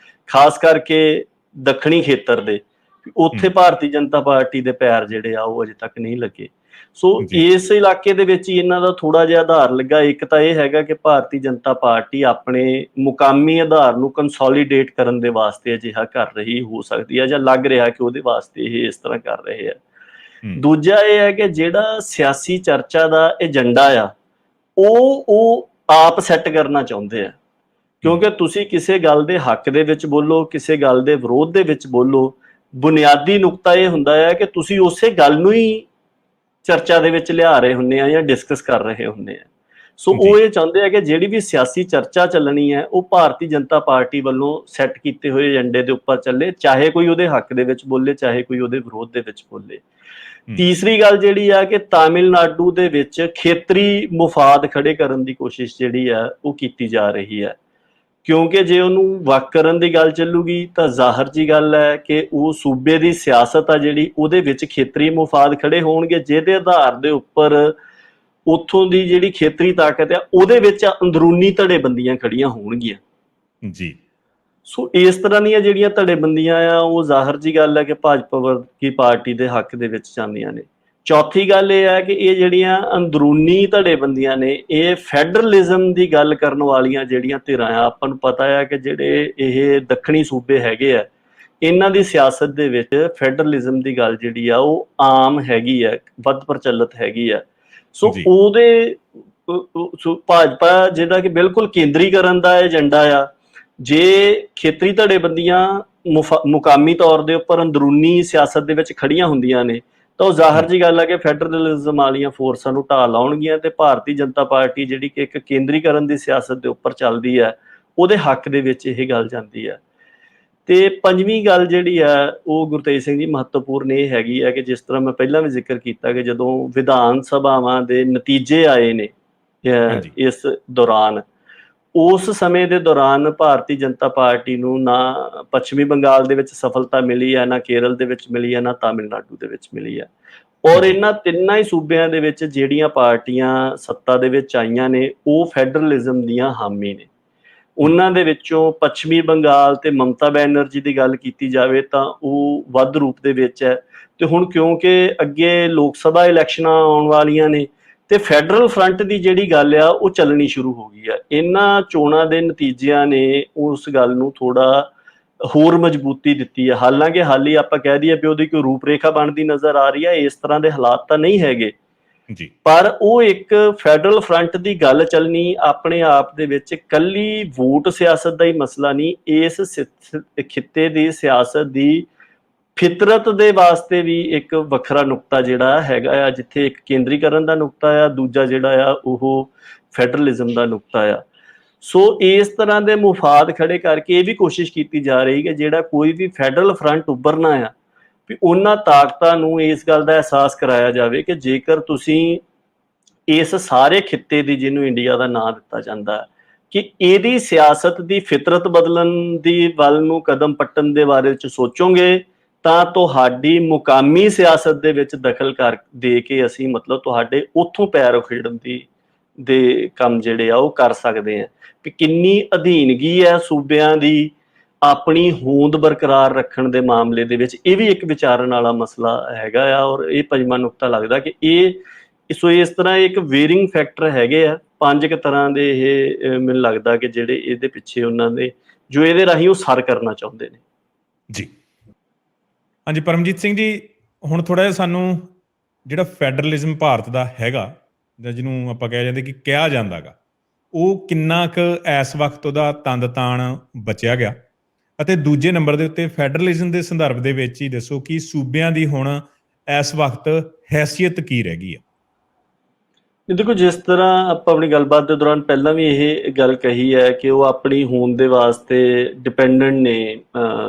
ਖਾਸ ਕਰਕੇ ਦੱਖਣੀ ਖੇਤਰ ਦੇ, ਉੱਥੇ ਭਾਰਤੀ ਜਨਤਾ ਪਾਰਟੀ ਦੇ ਪੈਰ ਜਿਹੜੇ ਆ ਉਹ ਅਜੇ ਤੱਕ ਨਹੀਂ ਲੱਗੇ। ਸੋ ਜੀ, ਇਸ ਇਲਾਕੇ ਦੇ ਵਿੱਚ ਹੀ ਇਹਨਾਂ ਦਾ ਥੋੜਾ ਜਿਹਾ ਆਧਾਰ ਲੱਗਾ। ਇੱਕ ਤਾਂ ਇਹ ਹੈਗਾ ਕਿ ਭਾਰਤੀ ਜਨਤਾ ਪਾਰਟੀ ਆਪਣੇ ਮੁਕਾਮੀ ਆਧਾਰ ਨੂੰ ਕੰਸੋਲੀਡੇਟ ਕਰਨ ਦੇ ਵਾਸਤੇ ਅਜਿਹਾ ਕਰ ਰਹੀ ਹੋ ਸਕਦੀ ਹੈ ਜਾਂ ਲੱਗ ਰਿਹਾ ਕਿ ਉਹਦੇ ਵਾਸਤੇ ਇਹ ਇਸ ਤਰ੍ਹਾਂ ਕਰ ਰਹੇ ਆ। ਦੂਜਾ ਇਹ ਹੈ ਕਿ ਜਿਹੜਾ ਸਿਆਸੀ ਚਰਚਾ ਦਾ ਏਜੰਡਾ ਆ ਉਹ ਆਪ ਸੈੱਟ ਕਰਨਾ ਚਾਹੁੰਦੇ ਆ। ਕਿਉਂਕਿ ਤੁਸੀਂ ਕਿਸੇ ਗੱਲ ਦੇ ਹੱਕ ਦੇ ਵਿੱਚ ਬੋਲੋ, ਕਿਸੇ ਗੱਲ ਦੇ ਵਿਰੋਧ ਦੇ ਵਿੱਚ ਬੋਲੋ, ਬੁਨਿਆਦੀ ਨੁਕਤਾ ਇਹ ਹੁੰਦਾ ਹੈ ਕਿ ਤੁਸੀਂ ਉਸੇ ਗੱਲ ਨੂੰ ਹੀ ਚਰਚਾ ਦੇ ਵਿੱਚ ਲਿਆ ਰਹੇ ਹੁੰਦੇ ਆ ਜਾਂ ਡਿਸਕਸ ਕਰ ਰਹੇ ਹੁੰਦੇ ਆ। ਸੋ ਉਹ ਇਹ ਚਾਹੁੰਦੇ ਆ ਕਿ ਜਿਹੜੀ ਵੀ ਸਿਆਸੀ ਚਰਚਾ ਚੱਲਣੀ ਹੈ ਉਹ ਭਾਰਤੀ ਜਨਤਾ ਪਾਰਟੀ ਵੱਲੋਂ ਸੈੱਟ ਕੀਤੇ ਹੋਏ ਏਜੰਡੇ ਦੇ ਉੱਪਰ ਚੱਲੇ, ਚਾਹੇ ਕੋਈ ਉਹਦੇ ਹੱਕ ਦੇ ਵਿੱਚ ਬੋਲੇ, ਚਾਹੇ ਕੋਈ ਉਹਦੇ ਵਿਰੋਧ ਦੇ ਵਿੱਚ ਬੋਲੇ। ਤੀਸਰੀ ਗੱਲ ਜਿਹੜੀ ਆ ਕਿ ਤਾਮਿਲਨਾਡੂ ਦੇ ਵਿੱਚ ਖੇਤਰੀ ਮੁਫਾਦ ਖੜੇ ਕਰਨ ਦੀ ਕੋਸ਼ਿਸ਼ ਜਿਹੜੀ ਆ ਉਹ ਕੀਤੀ ਜਾ ਰਹੀ ਹੈ। ਕਿਉਂਕਿ ਜੇ ਉਹਨੂੰ ਵੱਖ ਕਰਨ ਦੀ ਗੱਲ ਚੱਲੂਗੀ ਤਾਂ ਜ਼ਾਹਰ ਜੀ ਗੱਲ ਹੈ ਕਿ ਉਹ ਸੂਬੇ ਦੀ ਸਿਆਸਤ ਆ ਜਿਹੜੀ ਉਹਦੇ ਵਿੱਚ ਖੇਤਰੀ ਮੁਫਾਦ ਖੜੇ ਹੋਣਗੇ, ਜਿਹਦੇ ਆਧਾਰ ਦੇ ਉੱਪਰ ਉੱਥੋਂ ਦੀ ਜਿਹੜੀ ਖੇਤਰੀ ਤਾਕਤ ਆ ਉਹਦੇ ਵਿੱਚ ਅੰਦਰੂਨੀ ਧੜੇਬੰਦੀਆਂ ਖੜੀਆਂ ਹੋਣਗੀਆਂ। ਜੀ, ਸੋ ਇਸ ਤਰ੍ਹਾਂ ਦੀਆਂ ਜਿਹੜੀਆਂ ਧੜੇਬੰਦੀਆਂ ਆ ਉਹ ਜ਼ਾਹਰ ਜੀ ਗੱਲ ਹੈ ਕਿ ਭਾਜਪਾ ਵਰਗੀ ਪਾਰਟੀ ਦੇ ਹੱਕ ਦੇ ਵਿੱਚ ਜਾਂਦੀਆਂ ਨੇ। ਚੌਥੀ ਗੱਲ ਇਹ ਹੈ ਕਿ ਇਹ ਜਿਹੜੀਆਂ ਅੰਦਰੂਨੀ ਧੜੇਬੰਦੀਆਂ ਨੇ ਇਹ ਫੈਡਰਲਿਜ਼ਮ ਦੀ ਗੱਲ ਕਰਨ ਵਾਲੀਆਂ ਜਿਹੜੀਆਂ ਧਿਰਾਂ ਆ, ਆਪਾਂ ਨੂੰ ਪਤਾ ਹੈ ਕਿ ਜਿਹੜੇ ਇਹ ਦੱਖਣੀ ਸੂਬੇ ਹੈਗੇ ਆ ਇਹਨਾਂ ਦੀ ਸਿਆਸਤ ਦੇ ਵਿੱਚ ਫੈਡਰਲਿਜ਼ਮ ਦੀ ਗੱਲ ਜਿਹੜੀ ਆ ਉਹ ਆਮ ਹੈਗੀ ਆ, ਵੱਧ ਪ੍ਰਚਲਿਤ ਹੈਗੀ ਆ। ਸੋ ਉਹਦੇ ਭਾਜਪਾ ਜਿਹਦਾ ਕਿ ਬਿਲਕੁਲ ਕੇਂਦਰੀਕਰਨ ਦਾ ਏਜੰਡਾ ਆ, ਜੇ ਖੇਤਰੀ ਧੜੇਬੰਦੀਆਂ ਮੁਕਾਮੀ ਤੌਰ ਦੇ ਉੱਪਰ ਅੰਦਰੂਨੀ ਸਿਆਸਤ ਦੇ ਵਿੱਚ ਖੜੀਆਂ ਹੁੰਦੀਆਂ ਨੇ ਤਾਂ ਉਹ ਜ਼ਾਹਰ ਜੀ ਗੱਲ ਹੈ ਕਿ ਫੈਡਰਲਿਜ਼ਮ ਵਾਲੀਆਂ ਫੋਰਸਾਂ ਨੂੰ ਢਾਹ ਲਾਉਣਗੀਆਂ ਤੇ ਭਾਰਤੀ ਜਨਤਾ ਪਾਰਟੀ ਜਿਹੜੀ ਕਿ ਇੱਕ ਕੇਂਦਰੀਕਰਨ ਦੀ ਸਿਆਸਤ ਦੇ ਉੱਪਰ ਚੱਲਦੀ ਹੈ ਉਹਦੇ ਹੱਕ ਦੇ ਵਿੱਚ ਇਹ ਗੱਲ ਜਾਂਦੀ ਹੈ। ਤੇ ਪੰਜਵੀਂ ਗੱਲ ਜਿਹੜੀ ਆ ਉਹ ਗੁਰਤੇਜ ਸਿੰਘ ਜੀ ਮਹੱਤਵਪੂਰਨ ਇਹ ਹੈਗੀ ਹੈ ਕਿ ਜਿਸ ਤਰ੍ਹਾਂ ਮੈਂ ਪਹਿਲਾਂ ਵੀ ਜ਼ਿਕਰ ਕੀਤਾ ਕਿ ਜਦੋਂ ਵਿਧਾਨ ਸਭਾਵਾਂ ਦੇ ਨਤੀਜੇ ਆਏ ਨੇ ਇਸ ਦੌਰਾਨ, ਉਸ ਸਮੇਂ ਦੇ ਦੌਰਾਨ ਭਾਰਤੀ ਜਨਤਾ ਪਾਰਟੀ ਨੂੰ ਨਾ ਪੱਛਮੀ ਬੰਗਾਲ ਦੇ ਵਿੱਚ ਸਫਲਤਾ ਮਿਲੀ ਹੈ, ਨਾ ਕੇਰਲ ਦੇ ਵਿੱਚ ਮਿਲੀ ਹੈ, ਨਾ ਤਾਮਿਲਨਾਡੂ ਦੇ ਵਿੱਚ ਮਿਲੀ ਹੈ। ਔਰ ਜੀ ਇਹਨਾਂ ਤਿੰਨਾਂ ਹੀ ਸੂਬਿਆਂ ਦੇ ਵਿੱਚ ਜਿਹੜੀਆਂ ਪਾਰਟੀਆਂ ਸੱਤਾ ਦੇ ਵਿੱਚ ਆਈਆਂ ਨੇ ਉਹ ਫੈਡਰਲਿਜ਼ਮ ਦੀਆਂ ਹਾਮੀ ਨੇ। ਉਹਨਾਂ ਦੇ ਵਿੱਚੋਂ ਪੱਛਮੀ ਬੰਗਾਲ ਤੇ ਮਮਤਾ ਬੈਨਰਜੀ ਦੀ ਗੱਲ ਕੀਤੀ ਜਾਵੇ ਤਾਂ ਉਹ ਵੱਧ ਰੂਪ ਦੇ ਵਿੱਚ ਹੈ। ਤੇ ਹੁਣ ਕਿਉਂਕਿ ਅੱਗੇ ਲੋਕ ਸਭਾ ਇਲੈਕਸ਼ਨਾਂ ਆਉਣ ਵਾਲੀਆਂ ਨੇ ਤੇ ਫੈਡਰਲ ਫਰੰਟ ਦੀ ਜਿਹੜੀ ਗੱਲ ਆ ਉਹ ਚੱਲਣੀ ਸ਼ੁਰੂ ਹੋ ਗਈ ਆ। ਇਹਨਾਂ ਚੋਣਾਂ ਦੇ ਨਤੀਜਿਆਂ ਨੇ ਉਸ ਗੱਲ ਨੂੰ ਥੋੜਾ ਹੋਰ ਮਜ਼ਬੂਤੀ ਦਿੱਤੀ ਹੈ। ਹਾਲਾਂਕਿ ਹਾਲੀ ਆਪਾਂ ਕਹਿ ਦਈਏ ਵੀ ਉਹਦੀ ਕੋਈ ਰੂਪਰੇਖਾ ਬਣਦੀ ਨਜ਼ਰ ਆ ਰਹੀ ਹੈ, ਇਸ ਤਰ੍ਹਾਂ ਦੇ ਹਾਲਾਤ ਤਾਂ ਨਹੀਂ ਹੈਗੇ, ਜੀ ਪਰ ਉਹ ਇੱਕ ਫੈਡਰਲ ਫਰੰਟ ਦੀ ਗੱਲ ਚੱਲਣੀ ਆਪਣੇ ਆਪ ਦੇ ਵਿੱਚ ਇਕੱਲੀ ਵੋਟ ਸਿਆਸਤ ਦਾ ਹੀ ਮਸਲਾ ਨਹੀਂ, ਇਸ ਖਿੱਤੇ ਦੀ ਸਿਆਸਤ ਦੀ ਫਿਤਰਤ ਦੇ ਵਾਸਤੇ ਵੀ ਇੱਕ ਵੱਖਰਾ ਨੁਕਤਾ ਜਿਹੜਾ ਹੈਗਾ ਆ, ਜਿੱਥੇ ਇੱਕ ਕੇਂਦਰੀਕਰਨ ਦਾ ਨੁਕਤਾ ਆ, ਦੂਜਾ ਜਿਹੜਾ ਆ ਉਹ ਫੈਡਰਲਿਜ਼ਮ ਦਾ ਨੁਕਤਾ ਆ। ਸੋ ਇਸ ਤਰ੍ਹਾਂ ਦੇ ਮੁਫਾਦ ਖੜੇ ਕਰਕੇ ਇਹ ਵੀ ਕੋਸ਼ਿਸ਼ ਕੀਤੀ ਜਾ ਰਹੀ ਕਿ ਜਿਹੜਾ ਕੋਈ ਵੀ ਫੈਡਰਲ ਫਰੰਟ ਉੱਭਰਨਾ ਆ ਵੀ ਉਹਨਾਂ ਤਾਕਤਾਂ ਨੂੰ ਇਸ ਗੱਲ ਦਾ ਅਹਿਸਾਸ ਕਰਾਇਆ ਜਾਵੇ ਕਿ ਜੇਕਰ ਤੁਸੀਂ ਇਸ ਸਾਰੇ ਖਿੱਤੇ ਦੀ, ਜਿਹਨੂੰ ਇੰਡੀਆ ਦਾ ਨਾਂ ਦਿੱਤਾ ਜਾਂਦਾ ਹੈ, ਕਿ ਇਹਦੀ ਸਿਆਸਤ ਦੀ ਫਿਤਰਤ ਬਦਲਣ ਦੀ ਵੱਲ ਨੂੰ ਕਦਮ ਪੱਟਣ ਦੇ ਬਾਰੇ ਵਿੱਚ ਸੋਚੋਗੇ ਤਾਂ ਤੁਹਾਡੀ ਮੁਕਾਮੀ ਸਿਆਸਤ ਦੇ ਵਿੱਚ ਦਖਲ ਕਰ ਦੇ ਕੇ ਅਸੀਂ ਮਤਲਬ ਤੁਹਾਡੇ ਉੱਥੋਂ ਪੈਰ ਉਖੇੜਨ ਦੇ ਕੰਮ ਜਿਹੜੇ ਆ ਉਹ ਕਰ ਸਕਦੇ ਆ। ਵੀ ਕਿੰਨੀ ਅਧੀਨਗੀ ਹੈ ਸੂਬਿਆਂ ਦੀ ਆਪਣੀ ਹੋਂਦ ਬਰਕਰਾਰ ਰੱਖਣ ਦੇ ਮਾਮਲੇ ਦੇ ਵਿੱਚ, ਇਹ ਵੀ ਇੱਕ ਵਿਚਾਰਨ ਵਾਲਾ ਮਸਲਾ ਹੈਗਾ ਆ। ਔਰ ਇਹ ਪੰਜਵਾਂ ਨੁਕਤਾ ਲੱਗਦਾ ਕਿ ਸੋ ਇਸ ਤਰ੍ਹਾਂ ਇੱਕ ਵੇਰਿੰਗ ਫੈਕਟਰ ਹੈਗੇ ਆ, 5 ਤਰ੍ਹਾਂ ਦੇ ਇਹ ਮੈਨੂੰ ਲੱਗਦਾ ਕਿ ਜਿਹੜੇ ਇਹਦੇ ਪਿੱਛੇ ਉਹਨਾਂ ਦੇ ਜੋ ਇਹਦੇ ਰਾਹੀਂ ਉਹ ਸਰ ਕਰਨਾ ਚਾਹੁੰਦੇ ਨੇ। ਜੀ ਹਾਂਜੀ ਪਰਮਜੀਤ ਸਿੰਘ ਜੀ, ਹੁਣ ਥੋੜ੍ਹਾ ਜਿਹਾ ਸਾਨੂੰ ਜਿਹੜਾ ਫੈਡਰਲਿਜ਼ਮ ਭਾਰਤ ਦਾ ਹੈਗਾ ਜਾਂ ਜਿਹਨੂੰ ਆਪਾਂ ਕਹਿ ਜਾਂਦੇ ਕਿ ਕਿਹਾ ਜਾਂਦਾ ਗਾ, ਉਹ ਕਿੰਨਾ ਕੁ ਇਸ ਵਕਤ ਉਹਦਾ ਤੰਦ ਤਾਣ ਬਚਿਆ ਗਿਆ, ਅਤੇ ਦੂਜੇ ਨੰਬਰ ਦੇ ਉੱਤੇ ਫੈਡਰਲਿਜ਼ਮ ਦੇ ਸੰਦਰਭ ਦੇ ਵਿੱਚ ਹੀ ਦੱਸੋ ਕਿ ਸੂਬਿਆਂ ਦੀ ਹੁਣ ਇਸ ਵਕਤ ਹੈਸੀਅਤ ਕੀ ਰਹਿ ਗਈ ਹੈ। ਦੇਖੋ, ਜਿਸ ਤਰ੍ਹਾਂ ਆਪਾਂ ਆਪਣੀ ਗੱਲਬਾਤ ਦੇ ਦੌਰਾਨ ਪਹਿਲਾਂ ਵੀ ਇਹ ਗੱਲ ਕਹੀ ਹੈ ਕਿ ਉਹ ਆਪਣੀ ਹੋਂਦ ਦੇ ਵਾਸਤੇ ਡਿਪੈਂਡੈਂਟ ਨੇ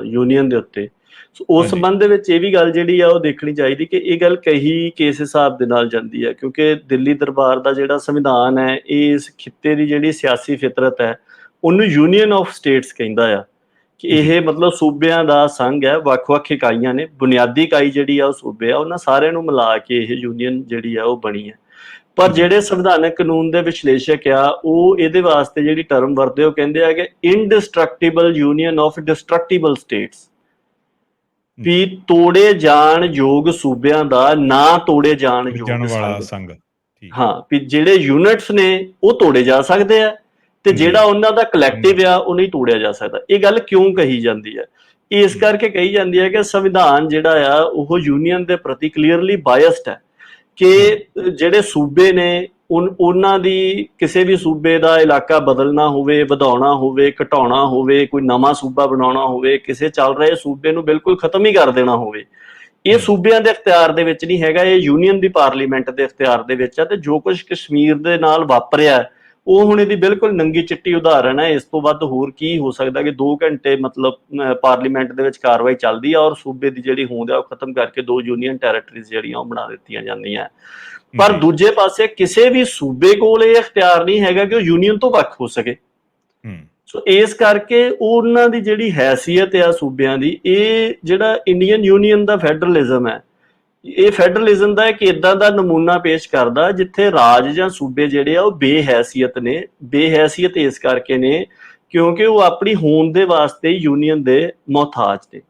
ਯੂਨੀਅਨ ਦੇ ਉੱਤੇ। ਸੋ ਉਸ ਸੰਬੰਧ ਦੇ ਵਿੱਚ ਇਹ ਵੀ ਗੱਲ ਜਿਹੜੀ ਆ ਉਹ ਦੇਖਣੀ ਚਾਹੀਦੀ ਕਿ ਇਹ ਗੱਲ ਕਹੀ ਕਿਸ ਹਿਸਾਬ ਦੇ ਨਾਲ ਜਾਂਦੀ ਹੈ, ਕਿਉਂਕਿ ਦਿੱਲੀ ਦਰਬਾਰ ਦਾ ਜਿਹੜਾ ਸੰਵਿਧਾਨ ਹੈ ਇਹ ਇਸ ਖਿੱਤੇ ਦੀ ਜਿਹੜੀ ਸਿਆਸੀ ਫਿਤਰਤ ਹੈ ਉਹਨੂੰ ਯੂਨੀਅਨ ਆਫ ਸਟੇਟਸ ਕਹਿੰਦਾ ਆ ਕਿ ਇਹ ਮਤਲਬ ਸੂਬਿਆਂ ਦਾ ਸੰਘ ਹੈ, ਵੱਖ-ਵੱਖ ਇਕਾਈਆਂ ਨੇ, ਬੁਨਿਆਦੀ ਇਕਾਈ ਜਿਹੜੀ ਆ ਉਹ ਸੂਬੇ ਆ, ਉਹਨਾਂ ਸਾਰਿਆਂ ਨੂੰ ਮਿਲਾ ਕੇ ਇਹ ਯੂਨੀਅਨ ਜਿਹੜੀ ਆ ਉਹ ਬਣੀ ਹੈ। ਪਰ ਜਿਹੜੇ ਸੰਵਿਧਾਨਕ ਕਾਨੂੰਨ ਦੇ ਵਿਸ਼ਲੇਸ਼ਕ ਆ ਉਹ ਇਹਦੇ ਵਾਸਤੇ ਜਿਹੜੀ ਟਰਮ ਵਰਤਦੇ ਉਹ ਕਹਿੰਦੇ ਆ ਕਿ ਇਨਡਿਸਟਰਕਟੀਬਲ ਯੂਨੀਅਨ ਆਫ ਡਿਸਟਰਕਟੀਬਲ ਸਟੇਟਸ, ਵੀ ਤੋੜੇ ਜਾਣ ਯੋਗ ਸੂਬਿਆਂ ਦਾ ਨਾ ਤੋੜੇ ਜਾਣ ਯੋਗ ਸੰਘ। ਹਾਂ, ਵੀ ਜਿਹੜੇ ਯੂਨਿਟਸ ਨੇ ਉਹ ਤੋੜੇ ਜਾ ਸਕਦੇ ਆ ਤੇ ਜਿਹੜਾ ਉਹਨਾਂ ਦਾ ਕਲੈਕਟਿਵ ਆ ਉਹ ਨਹੀਂ ਤੋੜਿਆ ਜਾ ਸਕਦਾ। ਇਹ ਗੱਲ ਕਿਉਂ ਕਹੀ ਜਾਂਦੀ ਹੈ? ਇਸ ਕਰਕੇ ਕਹੀ ਜਾਂਦੀ ਹੈ ਕਿ ਸੰਵਿਧਾਨ ਜਿਹੜਾ ਆ ਉਹ ਯੂਨੀਅਨ ਦੇ ਪ੍ਰਤੀ ਕਲੀਅਰਲੀ ਬਾਇਸਡ ਹੈ ਕਿ ਜਿਹੜੇ ਸੂਬੇ ਨੇ ਉਹਨਾਂ ਦੀ ਕਿਸੇ ਵੀ ਸੂਬੇ ਦਾ ਇਲਾਕਾ ਬਦਲਣਾ ਹੋਵੇ, ਵਧਾਉਣਾ ਹੋਵੇ, ਘਟਾਉਣਾ ਹੋਵੇ, ਕੋਈ ਨਵਾਂ ਸੂਬਾ ਬਣਾਉਣਾ ਹੋਵੇ, ਕਿਸੇ ਚੱਲ ਰਹੇ ਸੂਬੇ ਨੂੰ ਬਿਲਕੁਲ ਖਤਮ ਹੀ ਕਰ ਦੇਣਾ ਹੋਵੇ, ਇਹ ਸੂਬਿਆਂ ਦੇ ਇਖਤਿਆਰ ਦੇ ਵਿੱਚ ਨਹੀਂ ਹੈਗਾ, ਇਹ ਯੂਨੀਅਨ ਦੀ ਪਾਰਲੀਮੈਂਟ ਦੇ ਇਖਤਿਆਰ ਦੇ ਵਿੱਚ ਆ। ਤੇ ਜੋ ਕੁਝ ਕਸ਼ਮੀਰ ਦੇ ਨਾਲ ਵਾਪਰਿਆ ਉਹ ਹੁਣ ਇਹਦੀ ਬਿਲਕੁਲ ਨੰਗੀ ਚਿੱਟੀ ਉਦਾਹਰਣ ਹੈ। ਇਸ ਤੋਂ ਵੱਧ ਹੋਰ ਕੀ ਹੋ ਸਕਦਾ ਕਿ 2 ਘੰਟੇ ਮਤਲਬ ਪਾਰਲੀਮੈਂਟ ਦੇ ਵਿੱਚ ਕਾਰਵਾਈ ਚੱਲਦੀ ਆ ਔਰ ਸੂਬੇ ਦੀ ਜਿਹੜੀ ਹੋਂਦ ਆ ਉਹ ਖਤਮ ਕਰਕੇ 2 ਯੂਨੀਅਨ ਟੈਰੀਟਰੀਜ਼ ਜਿਹੜੀਆਂ ਉਹ ਬਣਾ ਦਿੱਤੀਆਂ ਜਾਂਦੀਆਂ। ਪਰ ਦੂਜੇ ਪਾਸੇ ਕਿਸੇ ਵੀ ਸੂਬੇ ਕੋਲ ਇਹ ਇਖਤਿਆਰ ਨਹੀਂ ਹੈਗਾ ਕਿ ਉਹ ਯੂਨੀਅਨ ਤੋਂ ਵੱਖ ਹੋ ਸਕੇ। ਸੋ ਇਸ ਕਰਕੇ ਉਹਨਾਂ ਦੀ ਜਿਹੜੀ ਹੈਸੀਅਤ ਆ ਸੂਬਿਆਂ ਦੀ, ਇਹ ਜਿਹੜਾ ਇੰਡੀਅਨ ਯੂਨੀਅਨ ਦਾ ਫੈਡਰਲਿਜ਼ਮ ਹੈ, ਇਹ ਫੈਡਰਲਿਜ਼ਮ ਦਾ ਇੱਕ ਇਦਾਂ ਦਾ ਨਮੂਨਾ ਪੇਸ਼ ਕਰਦਾ ਜਿੱਥੇ ਰਾਜ ਜਾਂ ਸੂਬੇ ਜਿਹੜੇ ਆ ਉਹ ਬੇਹੈਸੀਅਤ ਨੇ। ਬੇਹੈਸੀਅਤ ਇਸ ਕਰਕੇ ਨੇ ਕਿਉਂਕਿ ਉਹ ਆਪਣੀ ਹੋਂਦ ਦੇ ਵਾਸਤੇ ਯੂਨੀਅਨ ਦੇ ਮੁਹਤਾਜ ਨੇ।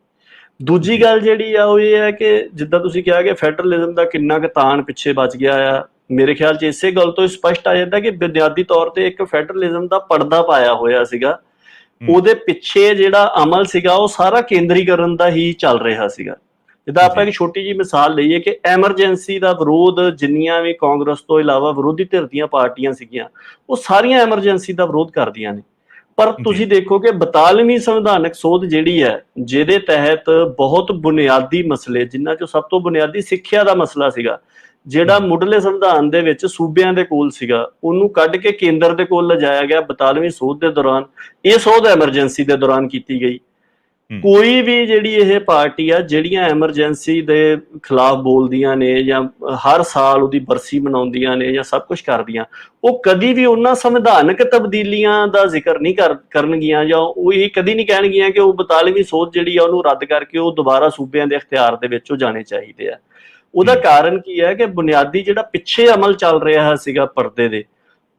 ਦੂਜੀ ਗੱਲ ਜਿਹੜੀ ਆ ਉਹ ਇਹ ਹੈ ਕਿ ਜਿੱਦਾਂ ਤੁਸੀਂ ਕਿਹਾ ਕਿ ਫੈਡਰਲਿਜ਼ਮ ਦਾ ਕਿੰਨਾ ਕੁ ਤਾਣ ਪਿੱਛੇ ਬਚ ਗਿਆ ਆ, ਮੇਰੇ ਖਿਆਲ 'ਚ ਇਸੇ ਗੱਲ ਤੋਂ ਸਪਸ਼ਟ ਆ ਜਾਂਦਾ ਕਿ ਬੁਨਿਆਦੀ ਤੌਰ ਤੇ ਇੱਕ ਫੈਡਰਲਿਜ਼ਮ ਦਾ ਪਰਦਾ ਪਾਇਆ ਹੋਇਆ ਸੀਗਾ। ਉਹਦੇ ਪਿੱਛੇ ਜਿਹੜਾ ਅਮਲ ਸੀਗਾ ਉਹ ਸਾਰਾ ਕੇਂਦਰੀਕਰਨ ਦਾ ਹੀ ਚੱਲ ਰਿਹਾ ਸੀਗਾ। ਜਿੱਦਾਂ ਆਪਾਂ ਇੱਕ ਛੋਟੀ ਜਿਹੀ ਮਿਸਾਲ ਲਈਏ ਕਿ ਐਮਰਜੈਂਸੀ ਦਾ ਵਿਰੋਧ ਜਿੰਨੀਆਂ ਵੀ ਕਾਂਗਰਸ ਤੋਂ ਇਲਾਵਾ ਵਿਰੋਧੀ ਧਿਰ ਦੀਆਂ ਪਾਰਟੀਆਂ ਸੀਗੀਆਂ ਉਹ ਸਾਰੀਆਂ ਐਮਰਜੈਂਸੀ ਦਾ ਵਿਰੋਧ ਕਰਦੀਆਂ ਨੇ। ਪਰ ਤੁਸੀਂ ਦੇਖੋ ਕਿ 42ਵੀਂ ਸੰਵਿਧਾਨਕ ਸੋਧ ਜਿਹੜੀ ਹੈ ਜਿਹਦੇ ਤਹਿਤ ਬਹੁਤ ਬੁਨਿਆਦੀ ਮਸਲੇ, ਜਿਨ੍ਹਾਂ ਚੋਂ ਸਭ ਤੋਂ ਬੁਨਿਆਦੀ ਸਿੱਖਿਆ ਦਾ ਮਸਲਾ ਸੀਗਾ, ਜਿਹੜਾ ਮੁੱਢਲੇ ਸੰਵਿਧਾਨ ਦੇ ਵਿੱਚ ਸੂਬਿਆਂ ਦੇ ਕੋਲ ਸੀਗਾ, ਉਹਨੂੰ ਕੱਢ ਕੇ ਕੇਂਦਰ ਦੇ ਕੋਲ ਲਿਜਾਇਆ ਗਿਆ 42ਵੀਂ ਸੋਧ ਦੇ ਦੌਰਾਨ। ਇਹ ਸੋਧ ਐਮਰਜੈਂਸੀ ਦੇ ਦੌਰਾਨ ਕੀਤੀ ਗਈ। ਕੋਈ ਵੀ ਜਿਹੜੀ ਇਹ ਪਾਰਟੀ ਆ ਜਿਹੜੀਆਂ ਐਮਰਜੈਂਸੀ ਦੇ ਖਿਲਾਫ ਬੋਲਦੀਆਂ ਨੇ ਜਾਂ ਹਰ ਸਾਲ ਉਹਦੀ ਬਰਸੀ ਮਨਾਉਂਦੀਆਂ ਨੇ ਜਾਂ ਸਭ ਕੁਝ ਕਰਦੀਆਂ, ਉਹ ਕਦੀ ਵੀ ਉਹਨਾਂ ਸੰਵਿਧਾਨਕ ਤਬਦੀਲੀਆਂ ਦਾ ਜ਼ਿਕਰ ਨਹੀਂ ਕਰਨਗੀਆਂ, ਜਾਂ ਉਹ ਇਹ ਕਦੀ ਨਹੀਂ ਕਹਿਣਗੀਆਂ ਕਿ ਉਹ 42ਵੀਂ ਸੋਧ ਜਿਹੜੀ ਆ ਉਹਨੂੰ ਰੱਦ ਕਰਕੇ ਉਹ ਦੁਬਾਰਾ ਸੂਬਿਆਂ ਦੇ ਇਖਤਿਆਰ ਦੇ ਵਿੱਚ ਉਹ ਜਾਣੇ ਚਾਹੀਦੇ ਆ। ਉਹਦਾ ਕਾਰਨ ਕੀ ਹੈ ਕਿ ਬੁਨਿਆਦੀ ਜਿਹੜਾ ਪਿੱਛੇ ਅਮਲ ਚੱਲ ਰਿਹਾ ਸੀਗਾ ਪਰਦੇ ਦੇ,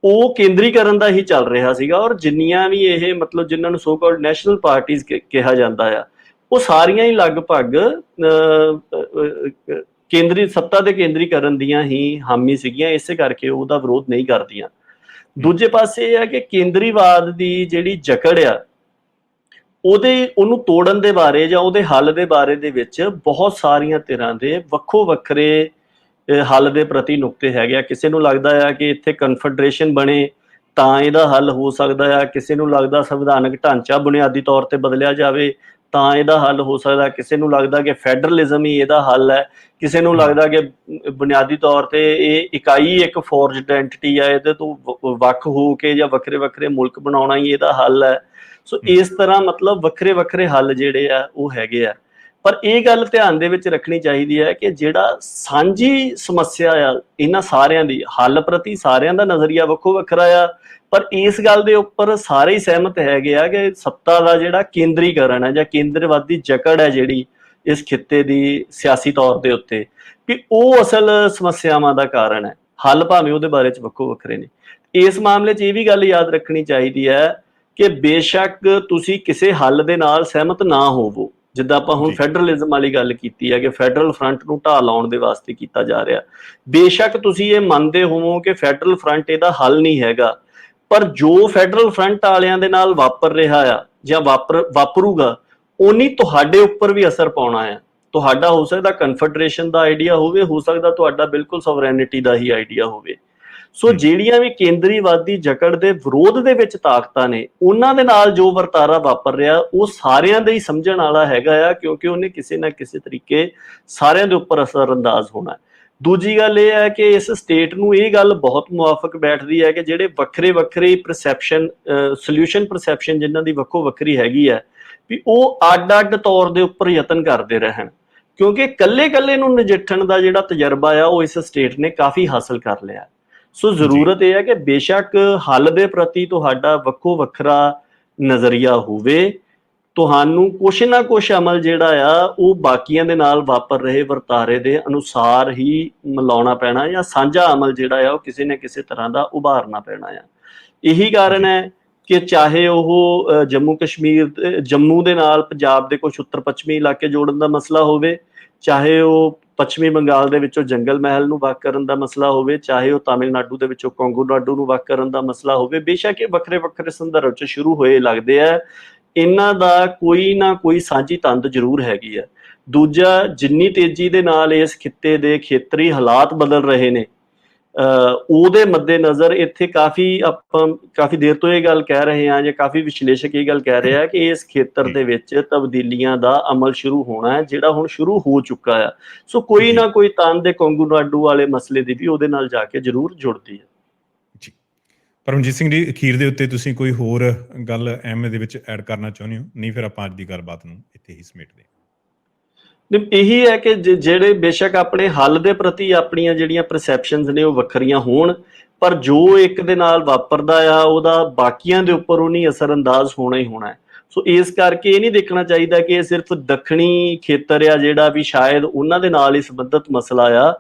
ਉਹ ਕੇਂਦਰੀਕਰਨ ਦਾ ਹੀ ਚੱਲ ਰਿਹਾ ਸੀਗਾ। ਔਰ ਜਿੰਨੀਆਂ ਵੀ ਇਹ ਮਤਲਬ ਜਿਨ੍ਹਾਂ ਨੂੰ ਸੋ ਕਾਲਡ ਨੈਸ਼ਨਲ ਪਾਰਟੀਜ਼ ਕਿਹਾ ਜਾਂਦਾ ਆ, ਉਹ ਸਾਰੀਆਂ ਹੀ ਲਗਭਗ ਕੇਂਦਰੀ ਸੱਤਾ ਦੇ ਕੇਂਦਰੀਕਰਨ ਦੀਆਂ ਹੀ ਹਾਮੀ ਸੀਗੀਆਂ, ਇਸੇ ਕਰਕੇ ਉਹਦਾ ਵਿਰੋਧ ਨਹੀਂ ਕਰਦੀਆਂ। ਦੂਜੇ ਪਾਸੇ ਇਹ ਹੈ ਕਿ ਕੇਂਦਰੀਵਾਦ ਦੀ ਜਿਹੜੀ ਜਕੜ ਆ ਉਹਨੂੰ ਤੋੜਨ ਦੇ ਬਾਰੇ ਜਾਂ ਉਹਦੇ ਹੱਲ ਦੇ ਬਾਰੇ ਦੇ ਵਿੱਚ ਬਹੁਤ ਸਾਰੀਆਂ ਧਿਰਾਂ ਦੇ ਵੱਖੋ ਵੱਖਰੇ ਹੱਲ ਦੇ ਪ੍ਰਤੀ ਨੁਕਤੇ ਹੈਗੇ ਆ। ਕਿਸੇ ਨੂੰ ਲੱਗਦਾ ਆ ਕਿ ਇੱਥੇ ਕਨਫੈਡਰੇਸ਼ਨ ਬਣੇ ਤਾਂ ਇਹਦਾ ਹੱਲ ਹੋ ਸਕਦਾ ਆ, ਕਿਸੇ ਨੂੰ ਲੱਗਦਾ ਸੰਵਿਧਾਨਕ ਢਾਂਚਾ ਬੁਨਿਆਦੀ ਤੌਰ ਤੇ ਬਦਲਿਆ ਜਾਵੇ ਤਾਂ ਇਹਦਾ ਹੱਲ ਹੋ ਸਕਦਾ, ਕਿਸੇ ਨੂੰ ਲੱਗਦਾ ਕਿ ਫੈਡਰਲਿਜ਼ਮ ਹੀ ਇਹਦਾ ਹੱਲ ਹੈ, ਕਿਸੇ ਨੂੰ ਲੱਗਦਾ ਕਿ ਬੁਨਿਆਦੀ ਤੌਰ ਤੇ ਇਹ ਇਕਾਈ ਇੱਕ ਫੋਰਜਡ ਐਂਟੀਟੀ ਆ, ਇਹਦੇ ਤੋਂ ਵੱਖ ਹੋ ਕੇ ਜਾਂ ਵੱਖਰੇ ਵੱਖਰੇ ਮੁਲਕ ਬਣਾਉਣਾ ਹੀ ਇਹਦਾ ਹੱਲ ਹੈ। ਸੋ ਇਸ ਤਰ੍ਹਾਂ ਮਤਲਬ ਵੱਖਰੇ ਵੱਖਰੇ ਹੱਲ ਜਿਹੜੇ ਆ ਉਹ ਹੈਗੇ ਆ। ਪਰ ਇਹ ਗੱਲ ਧਿਆਨ ਦੇ ਵਿੱਚ ਰੱਖਣੀ ਚਾਹੀਦੀ ਹੈ ਕਿ ਜਿਹੜਾ ਸਾਂਝੀ ਸਮੱਸਿਆ ਆ ਇਹਨਾਂ ਸਾਰਿਆਂ ਦੀ, ਹੱਲ ਪ੍ਰਤੀ ਸਾਰਿਆਂ ਦਾ ਨਜ਼ਰੀਆ ਵੱਖੋ ਵੱਖਰਾ ਆ, ਪਰ ਇਸ ਗੱਲ ਦੇ ਉੱਪਰ ਸਾਰੇ ਹੀ ਸਹਿਮਤ ਹੈਗੇ ਆ ਕਿ ਸੱਤਾ ਦਾ ਜਿਹੜਾ ਕੇਂਦਰੀਕਰਨ ਹੈ ਜਾਂ ਕੇਂਦਰਵਾਦੀ ਜਕੜ ਹੈ ਜਿਹੜੀ ਇਸ ਖਿੱਤੇ ਦੀ ਸਿਆਸੀ ਤੌਰ ਦੇ ਉੱਤੇ, ਕਿ ਉਹ ਅਸਲ ਸਮੱਸਿਆਵਾਂ ਦਾ ਕਾਰਨ ਹੈ। ਹੱਲ ਭਾਵੇਂ ਉਹਦੇ ਬਾਰੇ 'ਚ ਵੱਖੋ ਵੱਖਰੇ ਨੇ। ਇਸ ਮਾਮਲੇ 'ਚ ਇਹ ਵੀ ਗੱਲ ਯਾਦ ਰੱਖਣੀ ਚਾਹੀਦੀ ਹੈ ਕਿ ਬੇਸ਼ੱਕ ਤੁਸੀਂ ਕਿਸੇ ਹੱਲ ਦੇ ਨਾਲ ਸਹਿਮਤ ਨਾ ਹੋਵੋ, ਜਿੱਦਾਂ ਆਪਾਂ ਹੁਣ ਫੈਡਰਲਿਜ਼ਮ ਵਾਲੀ ਗੱਲ ਕੀਤੀ ਹੈ ਕਿ ਫੈਡਰਲ ਫਰੰਟ ਨੂੰ ਢਾਹ ਲਾਉਣ ਦੇ ਵਾਸਤੇ ਕੀਤਾ ਜਾ ਰਿਹਾ, ਬੇਸ਼ੱਕ ਤੁਸੀਂ ਇਹ ਮੰਨਦੇ ਹੋਵੋ ਕਿ ਫੈਡਰਲ ਫਰੰਟ ਇਹਦਾ ਹੱਲ ਨਹੀਂ ਹੈਗਾ, ਪਰ ਜੋ ਫੈਡਰਲ ਫਰੰਟ ਵਾਲਿਆਂ ਦੇ ਨਾਲ ਵਾਪਰ ਰਿਹਾ ਆ ਜਾਂ ਵਾਪਰੂਗਾ ਉਨੀ ਤੁਹਾਡੇ ਉੱਪਰ ਵੀ ਅਸਰ ਪਾਉਣਾ ਆ। ਤੁਹਾਡਾ ਹੋ ਸਕਦਾ ਕਨਫੈਡਰੇਸ਼ਨ ਦਾ ਆਈਡੀਆ ਹੋਵੇ, ਹੋ ਸਕਦਾ ਤੁਹਾਡਾ ਬਿਲਕੁਲ ਸੋਵਰੇਨਿਟੀ ਦਾ ਹੀ ਆਈਡੀਆ ਹੋਵੇ। ਸੋ ਜਿਹੜੀਆਂ ਵੀ ਕੇਂਦਰੀਵਾਦੀ ਜਕੜ ਦੇ ਵਿਰੋਧ ਦੇ ਵਿੱਚ ਤਾਕਤਾਂ ਨੇ, ਉਹਨਾਂ ਦੇ ਨਾਲ ਜੋ ਵਰਤਾਰਾ ਵਾਪਰ ਰਿਹਾ ਉਹ ਸਾਰਿਆਂ ਦੇ ਹੀ ਸਮਝਣ ਵਾਲਾ ਹੈਗਾ ਆ, ਕਿਉਂਕਿ ਉਹਨੇ ਕਿਸੇ ਨਾ ਕਿਸੇ ਤਰੀਕੇ ਸਾਰਿਆਂ ਦੇ ਉੱਪਰ ਅਸਰ ਅੰਦਾਜ਼ ਹੋਣਾ। ਦੂਜੀ ਗੱਲ ਇਹ ਹੈ ਕਿ ਇਸ ਸਟੇਟ ਨੂੰ ਇਹ ਗੱਲ ਬਹੁਤ ਮੁਆਫਕ ਬੈਠਦੀ ਹੈ ਕਿ ਜਿਹੜੇ ਵੱਖਰੇ ਵੱਖਰੇ ਪਰਸੈਪਸ਼ਨ ਸੋਲਿਊਸ਼ਨ ਪਰਸੈਪਸ਼ਨ ਜਿਨ੍ਹਾਂ ਦੀ ਵੱਖੋ ਵੱਖਰੀ ਹੈਗੀ ਹੈ, ਵੀ ਉਹ ਅੱਡ-ਅੱਡ ਤੌਰ ਦੇ ਉੱਪਰ ਯਤਨ ਕਰਦੇ ਰਹਿਣ, ਕਿਉਂਕਿ ਇਕੱਲੇ ਨੂੰ ਨਜਿੱਠਣ ਦਾ ਜਿਹੜਾ ਤਜਰਬਾ ਆ ਉਹ ਇਸ ਸਟੇਟ ਨੇ ਕਾਫੀ ਹਾਸਲ ਕਰ ਲਿਆ। ਸੋ ਜ਼ਰੂਰਤ ਇਹ ਹੈ ਕਿ ਬੇਸ਼ੱਕ ਹੱਲ ਦੇ ਪ੍ਰਤੀ ਤੁਹਾਡਾ ਵੱਖੋ ਵੱਖਰਾ ਨਜ਼ਰੀਆ ਹੋਵੇ, ਤੁਹਾਨੂੰ ਕੁਛ ਨਾ ਕੁਛ ਅਮਲ ਜਿਹੜਾ ਆ ਉਹ ਬਾਕੀਆਂ ਦੇ ਨਾਲ ਵਾਪਰ ਰਹੇ ਵਰਤਾਰੇ ਦੇ ਅਨੁਸਾਰ ਹੀ ਮਿਲਾਉਣਾ ਪੈਣਾ, ਜਾਂ ਸਾਂਝਾ ਅਮਲ ਜਿਹੜਾ ਆ ਉਹ ਕਿਸੇ ਨਾ ਕਿਸੇ ਤਰ੍ਹਾਂ ਦਾ ਉਭਾਰਨਾ ਪੈਣਾ ਆ। ਇਹੀ ਕਾਰਨ ਹੈ ਕਿ ਚਾਹੇ ਉਹ ਜੰਮੂ ਦੇ ਨਾਲ ਪੰਜਾਬ ਦੇ ਕੁਛ ਉੱਤਰ ਪੱਛਮੀ ਇਲਾਕੇ ਜੋੜਨ ਦਾ ਮਸਲਾ ਹੋਵੇ, ਚਾਹੇ ਉਹ ਪੱਛਮੀ ਬੰਗਾਲ ਦੇ ਵਿੱਚੋਂ ਜੰਗਲ ਮਹਿਲ ਨੂੰ ਵੱਖ ਕਰਨ ਦਾ ਮਸਲਾ ਹੋਵੇ, ਚਾਹੇ ਉਹ ਤਾਮਿਲਨਾਡੂ ਦੇ ਵਿੱਚੋਂ ਕੋਂਗੋਨਾਡੂ ਨੂੰ ਵੱਖ ਕਰਨ ਦਾ ਮਸਲਾ ਹੋਵੇ, ਬੇਸ਼ੱਕ ਇਹ ਵੱਖਰੇ ਵੱਖਰੇ ਸੰਦਰਭ 'ਚ ਸ਼ੁਰੂ ਹੋਏ ਲੱਗਦੇ ਆ, ਇਹਨਾਂ ਦਾ ਕੋਈ ਨਾ ਕੋਈ ਸਾਂਝੀ ਤੰਦ ਜ਼ਰੂਰ ਹੈਗੀ ਹੈ। ਦੂਜਾ, ਜਿੰਨੀ ਤੇਜ਼ੀ ਦੇ ਨਾਲ ਇਸ ਖਿੱਤੇ ਦੇ ਖੇਤਰੀ ਹਾਲਾਤ ਬਦਲ ਰਹੇ ਨੇ, ਉਹਦੇ ਮੱਦੇ ਨਜ਼ਰ ਇੱਥੇ ਕਾਫੀ ਦੇਰ ਤੋਂ ਇਹ ਗੱਲ ਕਹਿ ਰਹੇ ਹਾਂ, ਜਾਂ ਕਾਫੀ ਵਿਸ਼ਲੇਸ਼ਕ ਇਹ ਗੱਲ ਕਹਿ ਰਹੇ ਆ ਕਿ ਇਸ ਖੇਤਰ ਦੇ ਵਿੱਚ ਤਬਦੀਲੀਆਂ ਦਾ ਅਮਲ ਸ਼ੁਰੂ ਹੋਣਾ ਹੈ, ਜਿਹੜਾ ਹੁਣ ਸ਼ੁਰੂ ਹੋ ਚੁੱਕਾ ਆ। ਸੋ ਕੋਈ ਨਾ ਕੋਈ ਤੰਦ ਦੇ ਕੋਂਗੋਨਾਡੂ ਵਾਲੇ ਮਸਲੇ ਦੀ ਵੀ ਉਹਦੇ ਨਾਲ ਜਾ ਕੇ ਜ਼ਰੂਰ ਜੁੜਦੀ ਹੈ। ਜੀ, ਪਰਮਜੀਤ ਸਿੰਘ ਜੀ, ਅਖੀਰ ਦੇ ਉੱਤੇ ਤੁਸੀਂ ਕੋਈ ਹੋਰ ਗੱਲ ਐਮ ਦੇ ਵਿੱਚ ਐਡ ਕਰਨਾ ਚਾਹੁੰਦੇ ਹੋ? ਨਹੀਂ ਫਿਰ ਆਪਾਂ ਅੱਜ ਦੀ ਗੱਲਬਾਤ ਨੂੰ ਇੱਥੇ ਹੀ ਸਮੇਟਦੇ ਹਾਂ। ਇਹੀ ਹੈ ਕਿ ਜਿਹੜੇ ਬੇਸ਼ੱਕ ਆਪਣੇ ਹੱਲ ਦੇ ਪ੍ਰਤੀ ਆਪਣੀਆਂ ਜਿਹੜੀਆਂ ਪਰਸੈਪਸ਼ਨਸ ਨੇ ਉਹ ਵੱਖਰੀਆਂ ਹੋਣ, ਪਰ ਜੋ ਇੱਕ ਦੇ ਨਾਲ ਵਾਪਰਦਾ ਆ ਉਹਦਾ ਬਾਕੀਆਂ ਦੇ ਉੱਪਰ ਉਹਨੀ ਅਸਰ ਅੰਦਾਜ਼ ਹੋਣਾ ਹੀ ਹੋਣਾ ਹੈ। ਸੋ ਇਸ ਕਰਕੇ ਇਹ ਨਹੀਂ ਦੇਖਣਾ ਚਾਹੀਦਾ ਕਿ ਇਹ ਸਿਰਫ ਦੱਖਣੀ ਖੇਤਰ ਆ ਜਿਹੜਾ ਵੀ ਸ਼ਾਇਦ ਉਹਨਾਂ ਦੇ ਨਾਲ ਹੀ ਸੰਬੰਧਿਤ ਮਸਲਾ ਆ।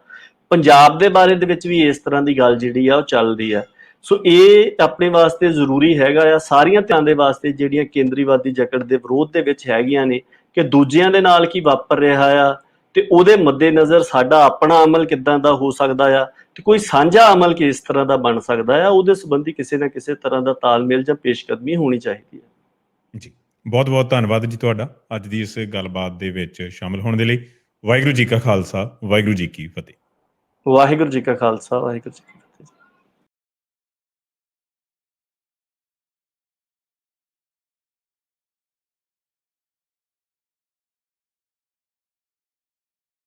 ਪੰਜਾਬ ਦੇ ਬਾਰੇ ਦੇ ਵਿੱਚ ਵੀ ਇਸ ਤਰ੍ਹਾਂ ਦੀ ਗੱਲ ਜਿਹੜੀ ਆ ਉਹ ਚੱਲਦੀ ਆ। ਸੋ ਇਹ ਆਪਣੇ ਵਾਸਤੇ ਜ਼ਰੂਰੀ ਹੈਗਾ ਆ, ਸਾਰੀਆਂ ਧਿਰਾਂ ਦੇ ਵਾਸਤੇ ਜਿਹੜੀਆਂ ਕੇਂਦਰੀਵਾਦੀ ਜਕੜ ਦੇ ਵਿਰੋਧ ਦੇ ਵਿੱਚ ਹੈਗੀਆਂ ਨੇ, ਕਿ ਦੂਜਿਆਂ ਦੇ ਨਾਲ ਕੀ ਵਾਪਰ ਰਿਹਾ ਆ ਤੇ ਉਹਦੇ ਮੱਦੇ ਨਜ਼ਰ ਸਾਡਾ ਆਪਣਾ ਅਮਲ ਕਿੱਦਾਂ ਦਾ ਹੋ ਸਕਦਾ ਆ, ਤੇ ਕੋਈ ਸਾਂਝਾ ਅਮਲ ਕਿਸ ਤਰ੍ਹਾਂ ਦਾ ਬਣ ਸਕਦਾ ਆ, ਉਹਦੇ ਸੰਬੰਧੀ ਕਿਸੇ ਨਾ ਕਿਸੇ ਤਰ੍ਹਾਂ ਦਾ ਤਾਲਮੇਲ ਜਾਂ ਪੇਸ਼ਕਦਮੀ ਹੋਣੀ ਚਾਹੀਦੀ ਹੈ। ਜੀ, ਬਹੁਤ ਬਹੁਤ ਧੰਨਵਾਦ ਜੀ ਤੁਹਾਡਾ ਅੱਜ ਦੀ ਇਸ ਗੱਲਬਾਤ ਦੇ ਵਿੱਚ ਸ਼ਾਮਿਲ ਹੋਣ ਦੇ ਲਈ। ਵਾਹਿਗੁਰੂ ਜੀ ਕਾ ਖਾਲਸਾ, ਵਾਹਿਗੁਰੂ ਜੀ ਕੀ ਫਤਿਹ। ਵਾਹਿਗੁਰੂ ਜੀ ਕਾ ਖਾਲਸਾ, ਵਾਹਿਗੁਰੂ ਜੀ।